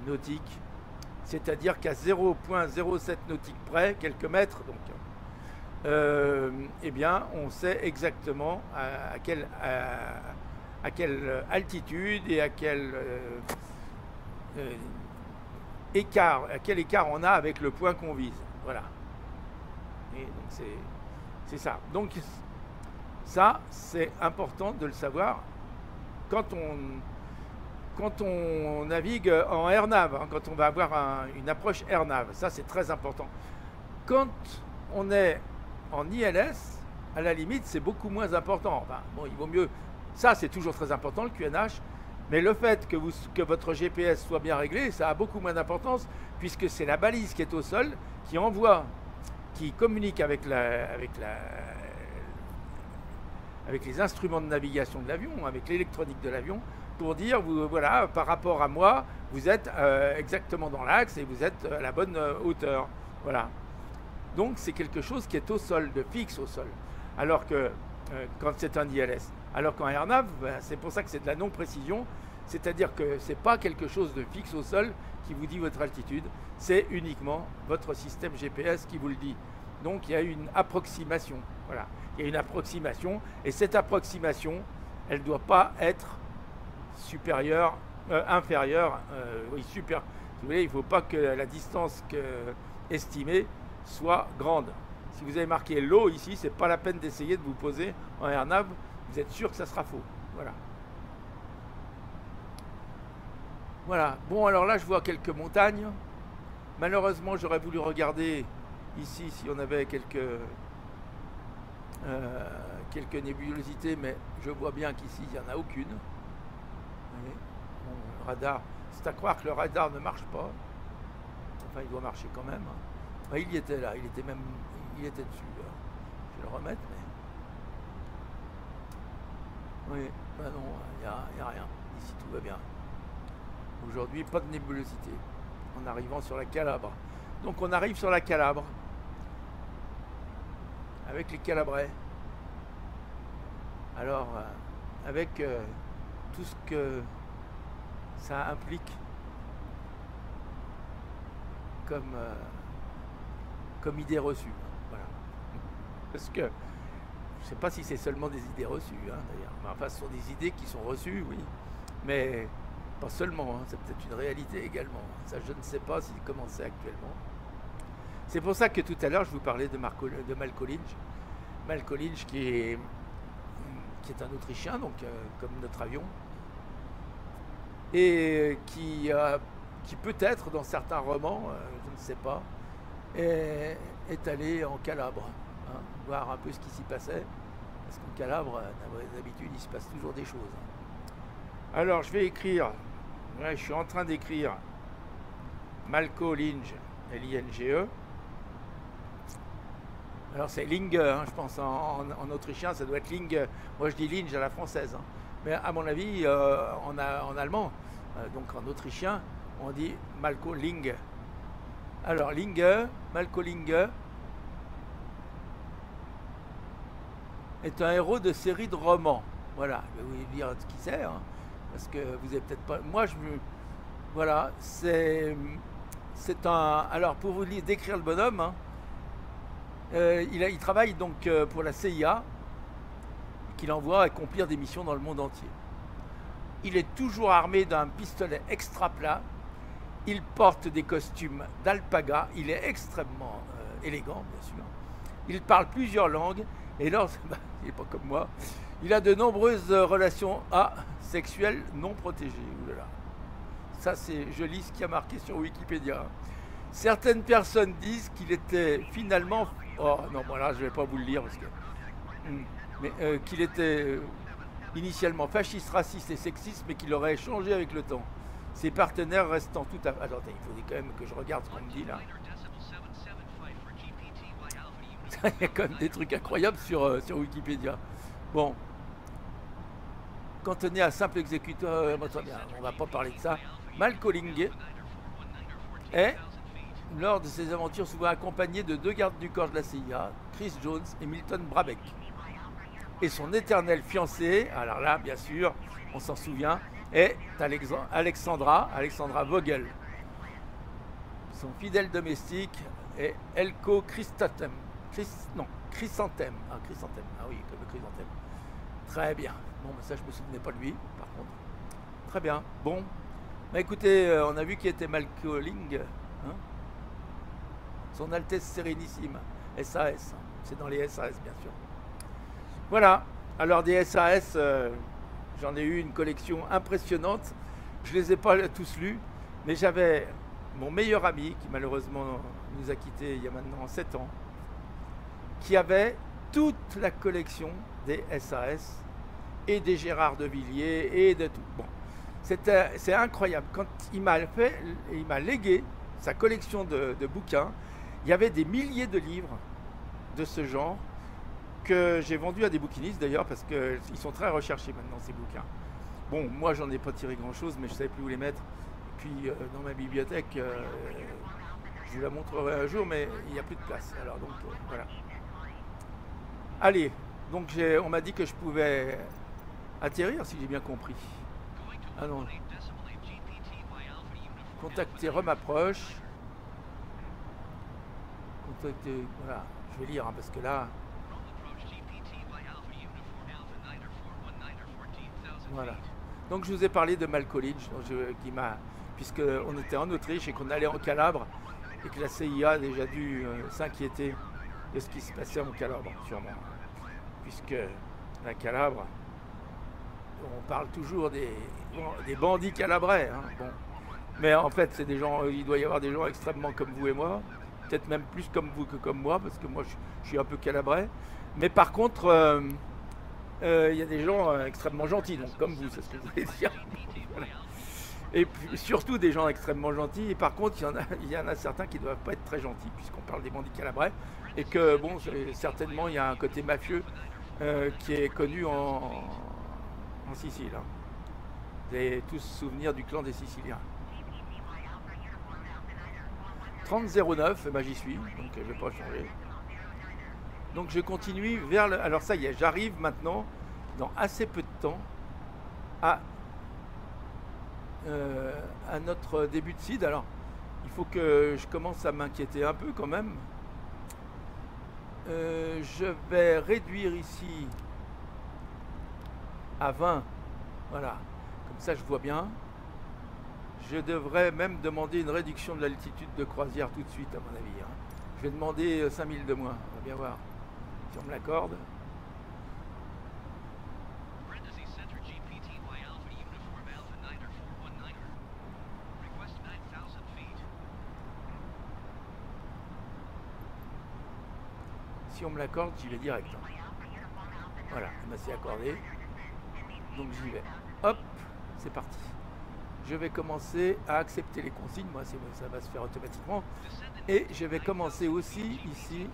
nautiques, c'est-à-dire qu'à 0,07 nautiques près, quelques mètres, donc, eh bien, on sait exactement à quelle altitude et à quel écart on a avec le point qu'on vise. Voilà. Et donc c'est ça. Donc ça, c'est important de le savoir quand on navigue en AirNav, hein, quand on va avoir une approche AirNav. Ça, c'est très important. Quand on est en ILS, à la limite, c'est beaucoup moins important. Enfin, bon, il vaut mieux. Ça, c'est toujours très important, le QNH. Mais le fait que votre GPS soit bien réglé, ça a beaucoup moins d'importance, puisque c'est la balise qui est au sol qui communique avec les instruments de navigation de l'avion, avec l'électronique de l'avion, pour dire, voilà, par rapport à moi, vous êtes exactement dans l'axe et vous êtes à la bonne hauteur. Voilà. Donc c'est quelque chose qui est au sol, de fixe au sol. Alors que quand c'est un ILS. Alors qu'en AirNav, c'est pour ça que c'est de la non-précision, c'est-à-dire que ce n'est pas quelque chose de fixe au sol qui vous dit votre altitude, c'est uniquement votre système GPS qui vous le dit. Donc il y a une approximation. Voilà. Il y a une approximation, et cette approximation, elle ne doit pas être inférieure, oui, super. Vous voyez, il ne faut pas que la distance estimée soit grande. Si vous avez marqué low ici, c'est pas la peine d'essayer de vous poser en AirNav, vous êtes sûr que ça sera faux. Voilà. Voilà. Bon, alors là, je vois quelques montagnes. Malheureusement, j'aurais voulu regarder ici si on avait quelques nébulosités, mais je vois bien qu'ici, il n'y en a aucune. Vous voyez, bon, le radar, c'est à croire que le radar ne marche pas. Enfin, il doit marcher quand même. Enfin, il y était là, il était dessus. Là. Je vais le remettre, mais... Oui, ben non, il n'y a rien. Ici, tout va bien. Aujourd'hui, pas de nébulosité. En arrivant sur la Calabre. Donc, on arrive sur la Calabre. Avec les Calabrais. Alors, avec tout ce que ça implique comme idée reçue. Voilà. Parce que je ne sais pas si c'est seulement des idées reçues, hein, d'ailleurs. Enfin, ce sont des idées qui sont reçues, oui. Mais pas seulement, hein, c'est peut-être une réalité également. Ça, je ne sais pas comment c'est actuellement. C'est pour ça que tout à l'heure, je vous parlais de Malko Lynch. Malko Lynch qui est un Autrichien, donc comme notre avion. Et qui peut-être, dans certains romans, je ne sais pas, est allé en Calabre, hein, voir un peu ce qui s'y passait. Parce qu'en Calabre, d'habitude, il se passe toujours des choses. Alors, je vais écrire, ouais, je suis en train d'écrire Malko Lynch, L-I-N-G-E. Alors, c'est Linge, hein, je pense, en autrichien, ça doit être Linge. Moi, je dis Lynch à la française. Hein. Mais à mon avis, en allemand, donc en autrichien, on dit Malko Linge. Alors, Malko Linge est un héros de série de romans. Voilà, je vais vous dire qui c'est, hein, parce que vous n'avez peut-être pas... Moi, voilà, c'est un... Alors, pour vous décrire le bonhomme, hein, il travaille donc pour la CIA, qu'il envoie accomplir des missions dans le monde entier. Il est toujours armé d'un pistolet extra plat. Il porte des costumes d'alpaga. Il est extrêmement élégant, bien sûr. Il parle plusieurs langues. Et là, il n'est pas comme moi. Il a de nombreuses relations sexuelles non protégées. Oulala. Ça, je lis ce qui a marqué sur Wikipédia. Certaines personnes disent qu'il était finalement... Oh non, voilà, je ne vais pas vous le lire parce que... Mais qu'il était initialement fasciste, raciste et sexiste, mais qu'il aurait changé avec le temps. Ses partenaires restant tout à... Attendez, il faut quand même que je regarde ce qu'on me dit là. Il y a quand même des trucs incroyables sur Wikipédia. Bon. cantonné à simple exécuteur motorien. On va pas parler de ça. Mal Calling est, lors de ses aventures, souvent accompagné de 2 gardes du corps de la CIA, Chris Jones et Milton Brabeck. Et son éternel fiancé, alors là, bien sûr, on s'en souvient, est Alexandra Vogel. Son fidèle domestique est Elko Chrysanthème. Chrysanthème. Ah, Chrysanthème. Ah oui, comme le chrysanthème. Très bien. Bon, ça, je me souvenais pas de lui, par contre. Très bien. Bon. Bah, écoutez, on a vu qu'il était Mal Calling. Hein, Son Altesse Sérénissime. SAS. C'est dans les SAS, bien sûr. Voilà. Alors, des SAS, j'en ai eu une collection impressionnante. Je ne les ai pas tous lus, mais j'avais mon meilleur ami, qui malheureusement nous a quittés il y a maintenant 7 ans, qui avait toute la collection des SAS et des Gérard de Villiers et de tout. Bon, c'est incroyable. Quand il m'a légué sa collection de bouquins, il y avait des milliers de livres de ce genre que j'ai vendus à des bouquinistes d'ailleurs, parce qu'ils sont très recherchés maintenant, ces bouquins. Bon, moi j'en ai pas tiré grand chose, mais je savais plus où les mettre. Puis dans ma bibliothèque, je vous la montrerai un jour, mais il n'y a plus de place. Alors donc voilà. Allez, donc on m'a dit que je pouvais atterrir, si j'ai bien compris. Ah non. Contacter Rome approche. Contacter. Voilà, je vais lire hein, parce que là. Voilà. Donc je vous ai parlé de Mal Calling, qui m'a. Puisqu'on était en Autriche et qu'on allait en Calabre et que la CIA a déjà dû s'inquiéter de ce qui se passait en Calabre, sûrement. Puisque la Calabre, on parle toujours des bandits calabrais. Hein, bon. Mais en fait, c'est des gens, il doit y avoir des gens extrêmement comme vous et moi, peut-être même plus comme vous que comme moi, parce que moi je suis un peu calabrais. Mais par contre, il y a des gens extrêmement gentils, donc comme vous, c'est ce que je voulais dire. Voilà. Et puis, surtout des gens extrêmement gentils. Et par contre, il y en a certains qui ne doivent pas être très gentils, puisqu'on parle des bandits calabrais. Et que, bon, certainement, il y a un côté mafieux qui est connu en Sicile. Hein. Vous avez tous souvenir du clan des Siciliens. 3009, eh ben, j'y suis, donc je ne vais pas changer. Donc je continue vers le... Alors ça y est, j'arrive maintenant, dans assez peu de temps, à notre début de seed. Alors, il faut que je commence à m'inquiéter un peu quand même. Je vais réduire ici à 20. Voilà, comme ça je vois bien. Je devrais même demander une réduction de l'altitude de croisière tout de suite, à mon avis. Hein. Je vais demander 5000 de moins. On va bien voir si on me l'accorde. Si on me l'accorde, j'y vais direct. Voilà, c'est accordé. Donc j'y vais. Hop, c'est parti. Je vais commencer à accepter les consignes. Moi, ça va se faire automatiquement. Et je vais commencer aussi ici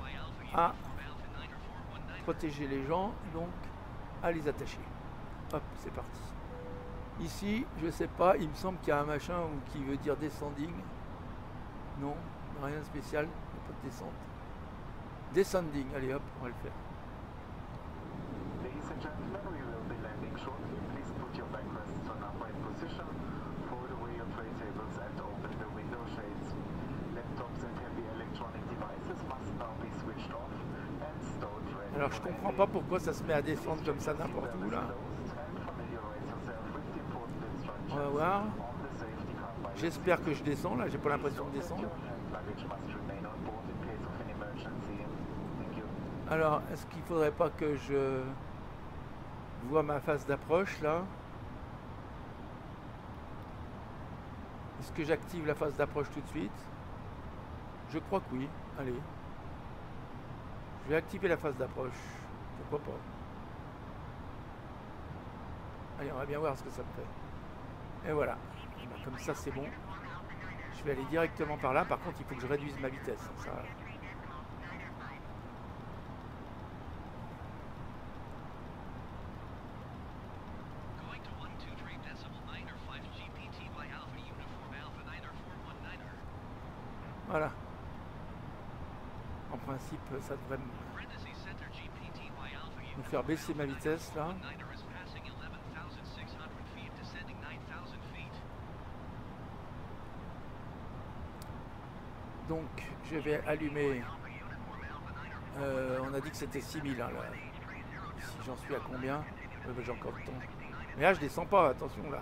à protéger les gens, donc à les attacher. Hop, c'est parti. Ici, je sais pas, il me semble qu'il y a un machin qui veut dire descending. Non, rien de spécial, il n'y a pas de descente. Descending, allez hop, on va le faire. Ladies and gentlemen, we will be landing shortly. Please put your backrests on upright position, fold away your tray tables and open the window shades. Laptops and heavy electronic devices must now be switched off and stowed ready. Alors je comprends pas pourquoi ça se met à descendre comme ça n'importe où là. On va voir. J'espère que je descends là, j'ai pas l'impression de descendre. Alors, est-ce qu'il ne faudrait pas que je vois ma phase d'approche là? Est-ce que j'active la phase d'approche tout de suite? Je crois que oui. Allez. Je vais activer la phase d'approche. Pourquoi pas? Allez, on va bien voir ce que ça me fait. Et voilà. Comme ça, c'est bon. Je vais aller directement par là. Par contre, il faut que je réduise ma vitesse. Ça... Voilà. En principe, ça devrait me faire baisser ma vitesse là. Donc je vais allumer. On a dit que c'était 6000 hein, là. Si j'en suis à combien? J'ai encore le temps. Mais là je descends pas, attention là.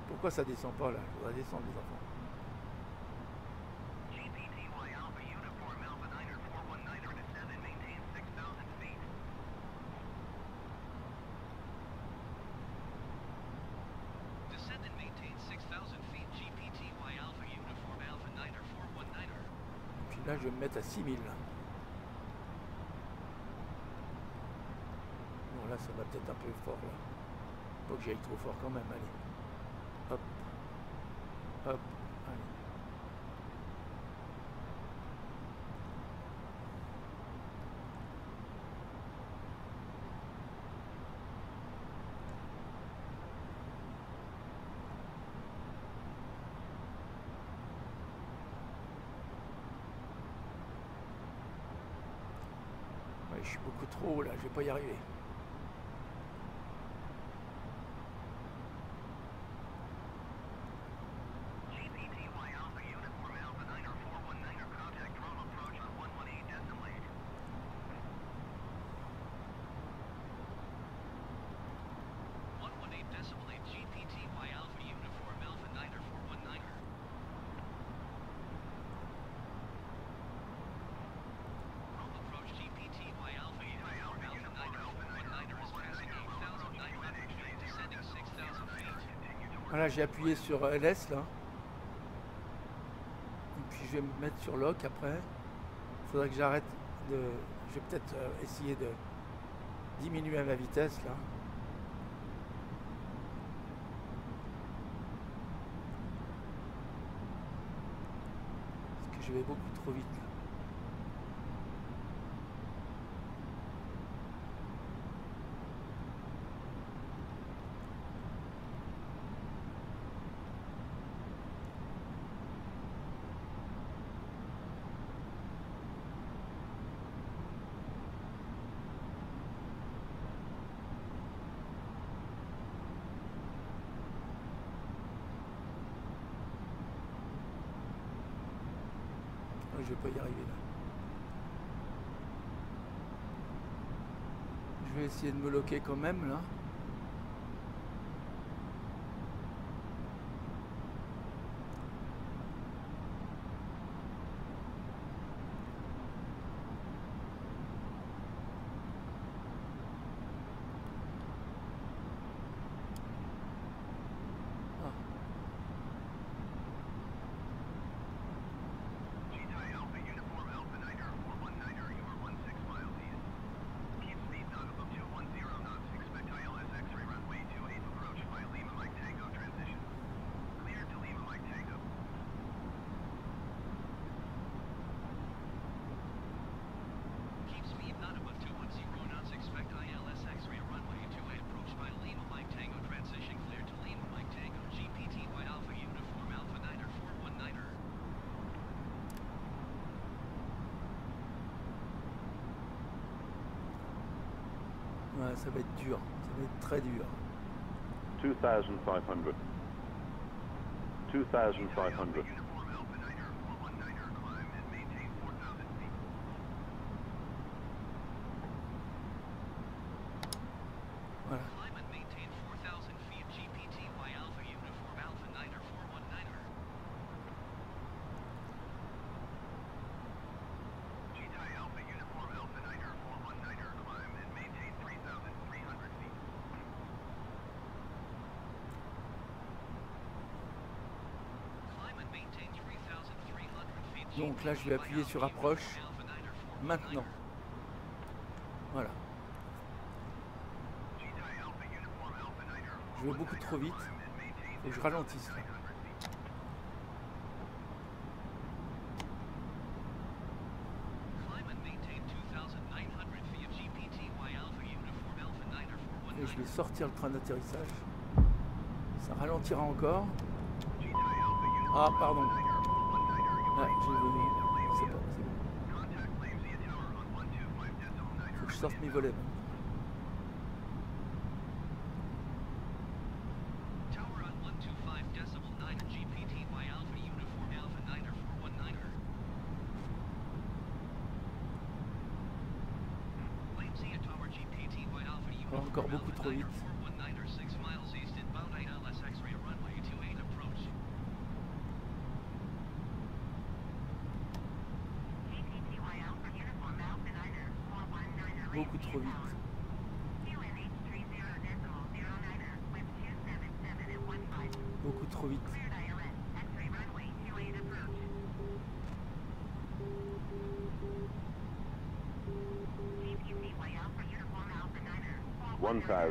Pourquoi ça descend pas là? Je voudrais descendre les enfants. Là, je vais me mettre à 6000. Bon, là, ça va peut-être un peu fort. Là. Faut que j'aille trop fort quand même. Allez. Hop. Hop. Allez. Je suis beaucoup trop haut là, je vais pas y arriver. Voilà, j'ai appuyé sur LS là. Et puis je vais me mettre sur lock après. Il faudrait que j'arrête de. Je vais peut-être essayer de diminuer ma vitesse là. Parce que je vais beaucoup trop vite là. Je vais pas y arriver là. Je vais essayer de me loquer quand même là. Ouais, ça va être dur, ça va être très dur. 2500. 2500. Voilà. Donc là, je vais appuyer sur approche maintenant. Voilà. Je vais beaucoup trop vite et je ralentisse là. Et je vais sortir le train d'atterrissage. Ça ralentira encore. Ah, pardon. Ouais, C'est bon, c'est bon. Faut que je sorte mes volets. Encore beaucoup trop vite. Beaucoup trop vite. Beaucoup trop vite. Ah,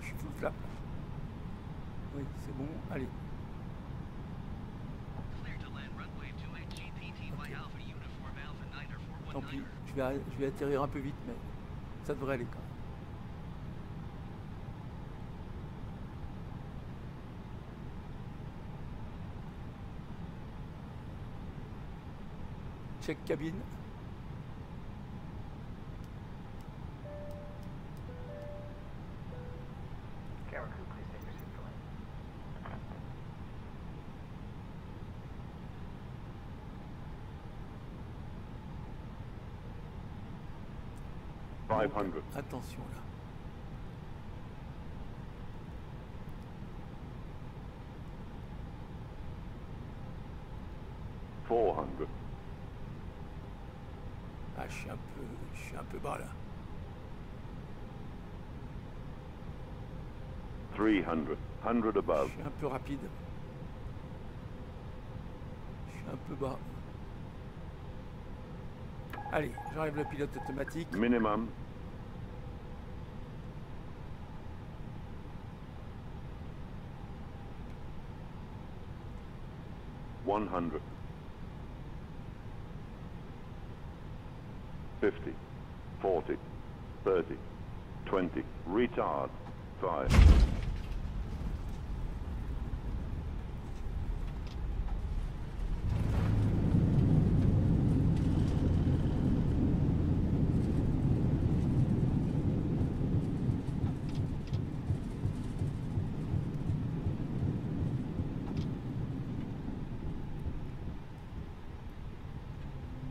je suis full flap. Oui, c'est bon. Allez. Tant pis, je vais atterrir un peu vite, mais ça devrait aller quand même. Check cabine. Camera crew, please take your seat for landing. 500. Attention là. Ah, je suis un peu bas là. 300. 100 Je above. suis un peu rapide. Je suis un peu bas. Allez, j'enlève le pilote automatique. Minimum. $100. 50. 40. 30. 20. Retard. 5.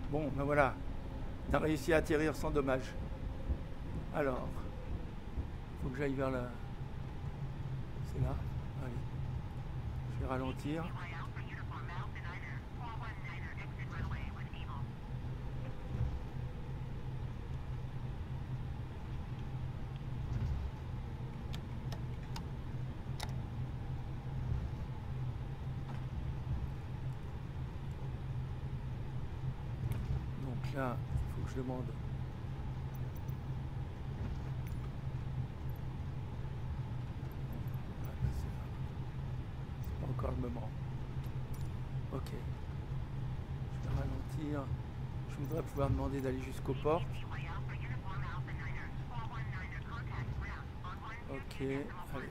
Bon, ben voilà. On a réussi à atterrir sans dommage. Alors, faut que j'aille vers la... C'est là. Allez. Je vais ralentir. Donc là, il faut que je demande. C'est pas encore le moment. Ok. Je vais ralentir. Je voudrais pouvoir demander d'aller jusqu'aux portes. Ok, allez.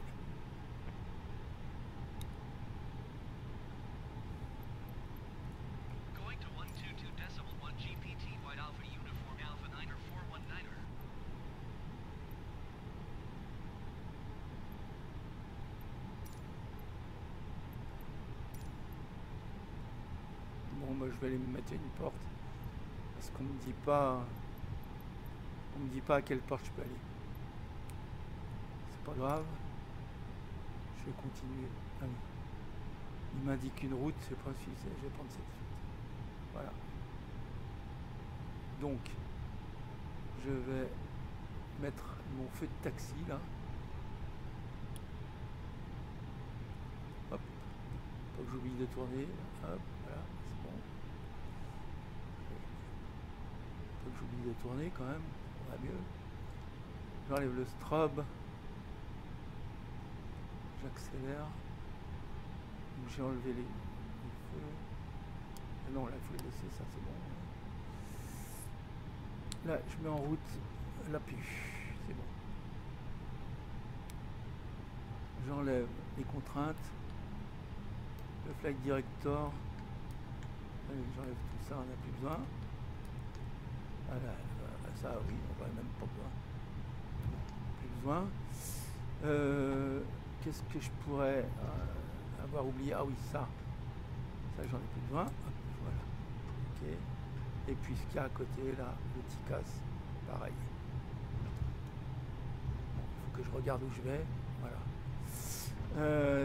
Bon, moi je vais aller me mettre une porte parce qu'on me dit pas, à quelle porte je peux aller. C'est pas grave. Je vais continuer. Ah oui. Il m'indique une route, c'est pas suffisant. Je vais prendre cette route. Voilà. Donc, je vais mettre mon feu de taxi là. Hop. Pas que j'oublie de tourner. Hop, voilà, c'est bon. Pas que j'oublie de tourner quand même. Ça va mieux. J'enlève le strobe. J'accélère. Donc j'ai enlevé les feux. Ah non, là il faut les laisser, ça c'est bon. Là je mets en route l'appui. C'est bon. J'enlève les contraintes. Le flight director. Allez, j'enlève tout ça, on n'a plus besoin. Voilà, ça oui, on n'aurait même pas besoin. Plus besoin. Qu'est-ce que je pourrais avoir oublié? Ah oui, ça j'en ai plus besoin. Hop, voilà. Ok. Et puis ce qu'il y a à côté là, le TICAS, pareil. Bon, il faut que je regarde où je vais. Voilà.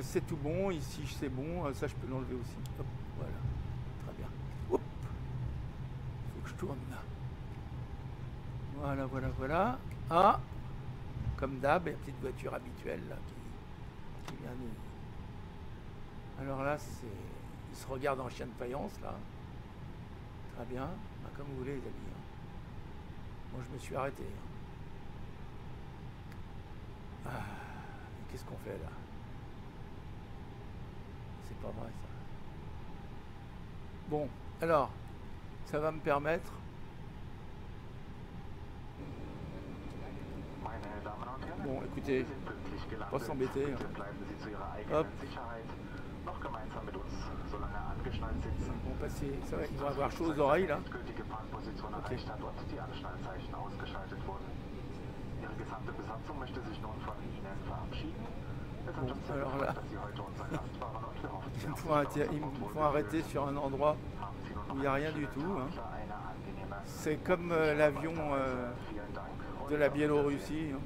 C'est tout bon, ici c'est bon, ça je peux l'enlever aussi. Hop, voilà. Très bien. Hop. Il faut que je tourne là. Voilà, voilà, voilà. Ah, comme d'hab, la petite voiture habituelle là qui vient nous. Alors là, c'est. Il se regarde en chien de faïence là. Très bien. Ah, comme vous voulez les amis. Moi je me suis arrêté. Ah, qu'est-ce qu'on fait là? C'est pas vrai ça. Bon, alors, ça va me permettre. Bon, écoutez, pas s'embêter. Hop. Ils vont passer, ça va, ils vont avoir chaud aux oreilles là. Okay. Bon, alors là, ils me font arrêter sur un endroit où il n'y a rien du tout. Hein. C'est comme l'avion de la Biélorussie. Hein.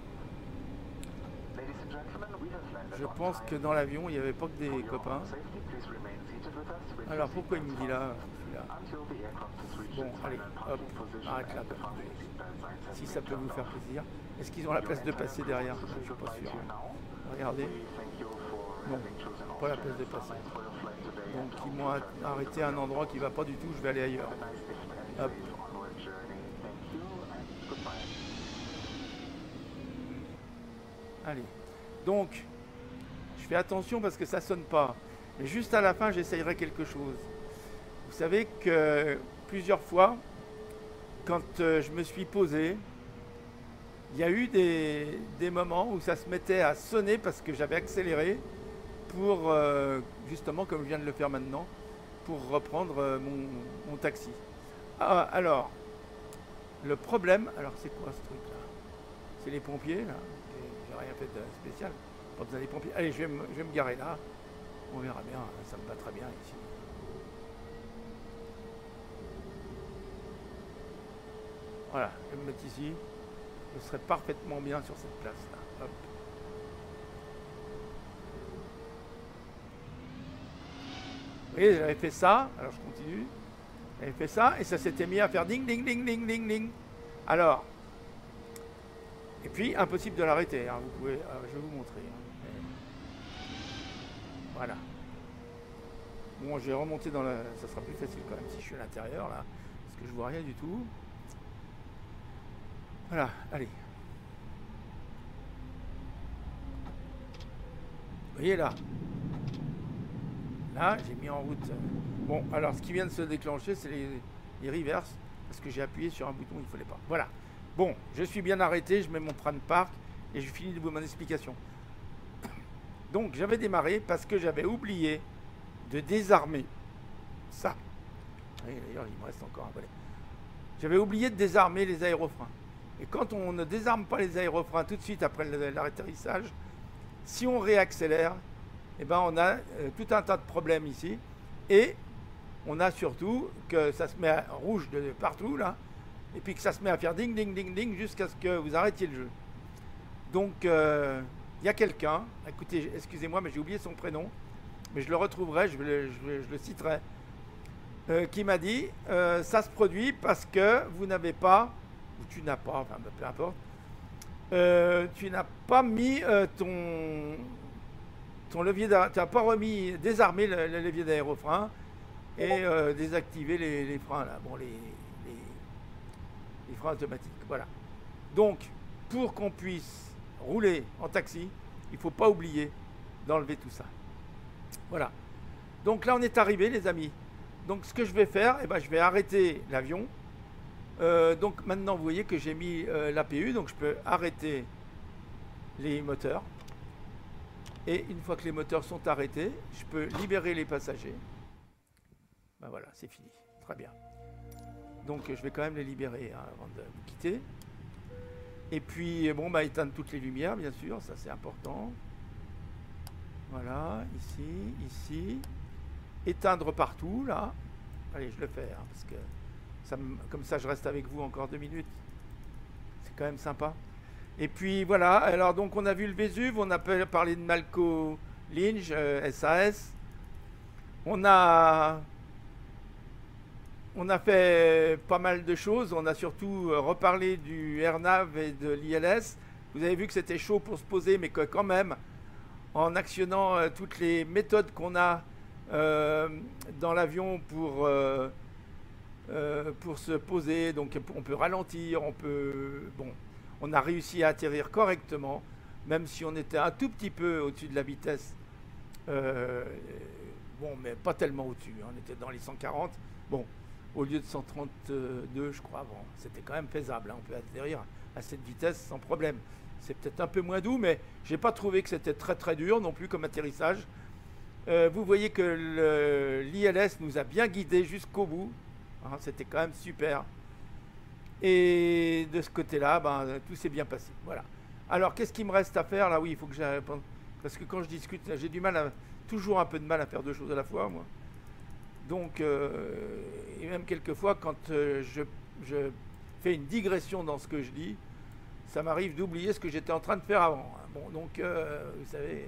Je pense que dans l'avion, il n'y avait pas que des copains. Alors pourquoi il me dit là, celui-là? Bon, allez, hop, arrête là. Si ça peut vous faire plaisir. Est-ce qu'ils ont la place de passer derrière? Je ne suis pas sûr. Regardez. Non, pas la place de passer. Donc ils m'ont arrêté à un endroit qui ne va pas du tout, je vais aller ailleurs. Hop. Allez. Donc, je fais attention parce que ça sonne pas. Mais juste à la fin, j'essayerai quelque chose. Vous savez que plusieurs fois, quand je me suis posé, il y a eu des moments où ça se mettait à sonner parce que j'avais accéléré pour, justement, comme je viens de le faire maintenant, pour reprendre mon taxi. Ah, alors, le problème, alors c'est quoi ce truc-là? C'est les pompiers, là. J'ai rien fait de spécial. Pas besoin des pompiers. Allez, je vais me garer là. On verra bien, ça me va très bien ici. Voilà, je vais me mettre ici. Je serai parfaitement bien sur cette place-là. Hop. Vous voyez, j'avais fait ça. Alors je continue. J'avais fait ça et ça s'était mis à faire ding, ding, ding, ding, ding, ding. Alors, et puis impossible de l'arrêter. Hein. Vous pouvez, je vais vous montrer. Hein. Voilà. Bon, je vais remonter dans la... Ça sera plus facile quand même si je suis à l'intérieur là. Parce que je vois rien du tout. Voilà, allez. Vous voyez là. Là, j'ai mis en route. Bon, alors ce qui vient de se déclencher, c'est les reverses. Parce que j'ai appuyé sur un bouton, il ne fallait pas. Voilà. Bon, je suis bien arrêté, je mets mon frein de parc et je finis de vous mon explication. Donc, j'avais démarré parce que j'avais oublié de désarmer ça. D'ailleurs, il me reste encore un volet. J'avais oublié de désarmer les aérofreins. Et quand on ne désarme pas les aérofreins tout de suite après l'atterrissage, si on réaccélère, eh ben on a tout un tas de problèmes ici. Et on a surtout que ça se met à rouge de partout là. Et puis que ça se met à faire ding, ding, ding, ding jusqu'à ce que vous arrêtiez le jeu. Donc, il y a quelqu'un, écoutez, excusez-moi, mais j'ai oublié son prénom, mais je le retrouverai, je le citerai, qui m'a dit, ça se produit parce que vous n'avez pas, ou tu n'as pas, enfin peu importe, tu n'as pas mis ton levier, tu n'as pas remis, désarmé le levier d'aérofrein et désactivé les freins là, bon les freins automatiques, voilà. Donc, pour qu'on puisse rouler en taxi, il ne faut pas oublier d'enlever tout ça. Voilà. Donc là, on est arrivé, les amis. Donc, ce que je vais faire, eh ben, je vais arrêter l'avion. Donc, maintenant, vous voyez que j'ai mis l'APU, donc je peux arrêter les moteurs. Et une fois que les moteurs sont arrêtés, je peux libérer les passagers. Ben voilà, c'est fini. Très bien. Donc je vais quand même les libérer hein, avant de vous quitter. Et puis, bon, bah, éteindre toutes les lumières, bien sûr, ça c'est important. Voilà, ici, ici. Éteindre partout, là. Allez, je le fais, hein, parce que comme ça je reste avec vous encore 2 minutes. C'est quand même sympa. Et puis voilà, alors donc on a vu le Vésuve, on a parlé de Malco Lynch, SAS. On a fait pas mal de choses, on a surtout reparlé du RNAV et de l'ILS. Vous avez vu que c'était chaud pour se poser, mais que quand même, en actionnant toutes les méthodes qu'on a dans l'avion pour se poser, donc on peut ralentir, on a réussi à atterrir correctement, même si on était un tout petit peu au-dessus de la vitesse. Bon, mais pas tellement au-dessus, hein, on était dans les 140. Bon, au lieu de 132, je crois, bon, c'était quand même faisable, hein, on peut atterrir à cette vitesse sans problème. C'est peut-être un peu moins doux, mais j'ai pas trouvé que c'était très très dur non plus comme atterrissage. Vous voyez que l'ILS nous a bien guidés jusqu'au bout. Hein, c'était quand même super. Et de ce côté-là, ben, tout s'est bien passé. Voilà. Alors, qu'est-ce qu'il me reste à faire là? Oui, il faut que j'aille. Parce que quand je discute, j'ai du mal toujours un peu de mal à faire 2 choses à la fois, moi. Donc, et même quelquefois, quand je fais une digression dans ce que je dis, ça m'arrive d'oublier ce que j'étais en train de faire avant. Bon, donc, vous savez,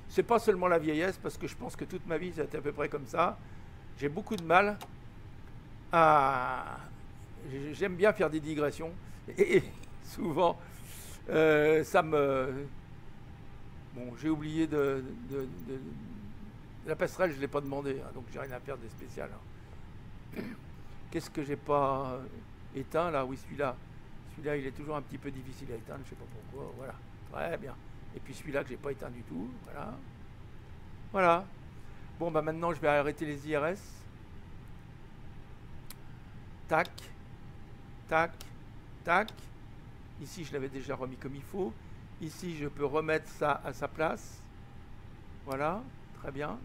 c'est pas seulement la vieillesse, parce que je pense que toute ma vie, c'était à peu près comme ça. J'ai beaucoup de mal à... J'aime bien faire des digressions. Et souvent, ça me... Bon, j'ai oublié de... La passerelle, je ne l'ai pas demandé, hein, donc j'ai rien à faire de spécial. Hein. Qu'est-ce que j'ai pas éteint là? Oui, celui-là. Celui-là, il est toujours un petit peu difficile à éteindre, je ne sais pas pourquoi. Voilà, très bien. Et puis celui-là que j'ai pas éteint du tout. Voilà. Voilà. Bon, bah maintenant, je vais arrêter les IRS. Tac. Tac. Tac. Ici, je l'avais déjà remis comme il faut. Ici, je peux remettre ça à sa place. Voilà. Très bien.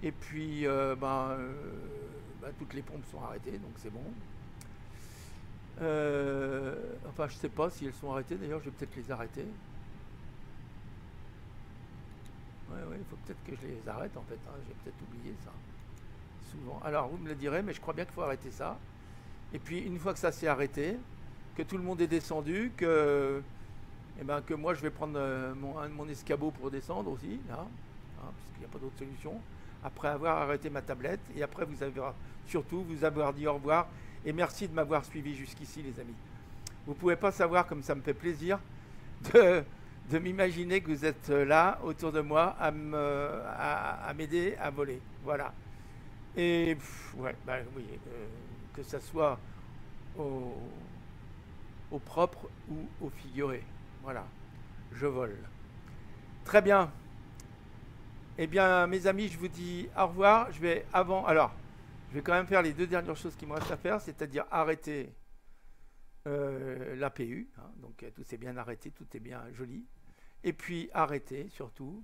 Et puis, toutes les pompes sont arrêtées, donc c'est bon. Enfin, je sais pas si elles sont arrêtées. D'ailleurs, je vais peut-être les arrêter. Ouais, il faut peut-être que je les arrête, en fait. Hein. J'ai peut-être oublié ça. Souvent. Alors, vous me le direz, mais je crois bien qu'il faut arrêter ça. Et puis, une fois que ça s'est arrêté, que tout le monde est descendu, que moi, je vais prendre mon escabeau pour descendre aussi, là. Parce qu'il n'y a pas d'autre solution, après avoir arrêté ma tablette, et après surtout vous avoir dit au revoir, et merci de m'avoir suivi jusqu'ici, les amis. Vous ne pouvez pas savoir comme ça me fait plaisir de m'imaginer que vous êtes là, autour de moi, à m'aider à voler. Voilà. Et, oui, que ça soit au propre ou au figuré. Voilà. Je vole. Très bien. Eh bien, mes amis, je vous dis au revoir. Je vais quand même faire les 2 dernières choses qui me restent à faire, c'est-à-dire arrêter l'APU. Hein, donc, tout s'est bien arrêté, tout est bien joli. Et puis, arrêter, surtout,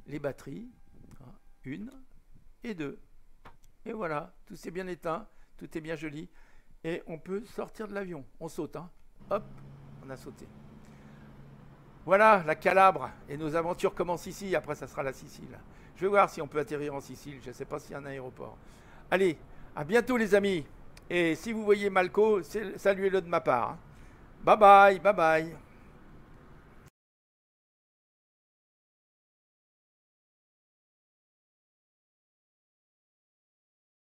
les batteries. Hein, 1 et 2. Et voilà, tout s'est bien éteint, tout est bien joli. Et on peut sortir de l'avion. On saute, hein. Hop, on a sauté. Voilà, la Calabre, et nos aventures commencent ici, après ça sera la Sicile. Je vais voir si on peut atterrir en Sicile, je ne sais pas s'il y a un aéroport. Allez, à bientôt les amis, et si vous voyez Malco, saluez-le de ma part. Bye bye, bye bye.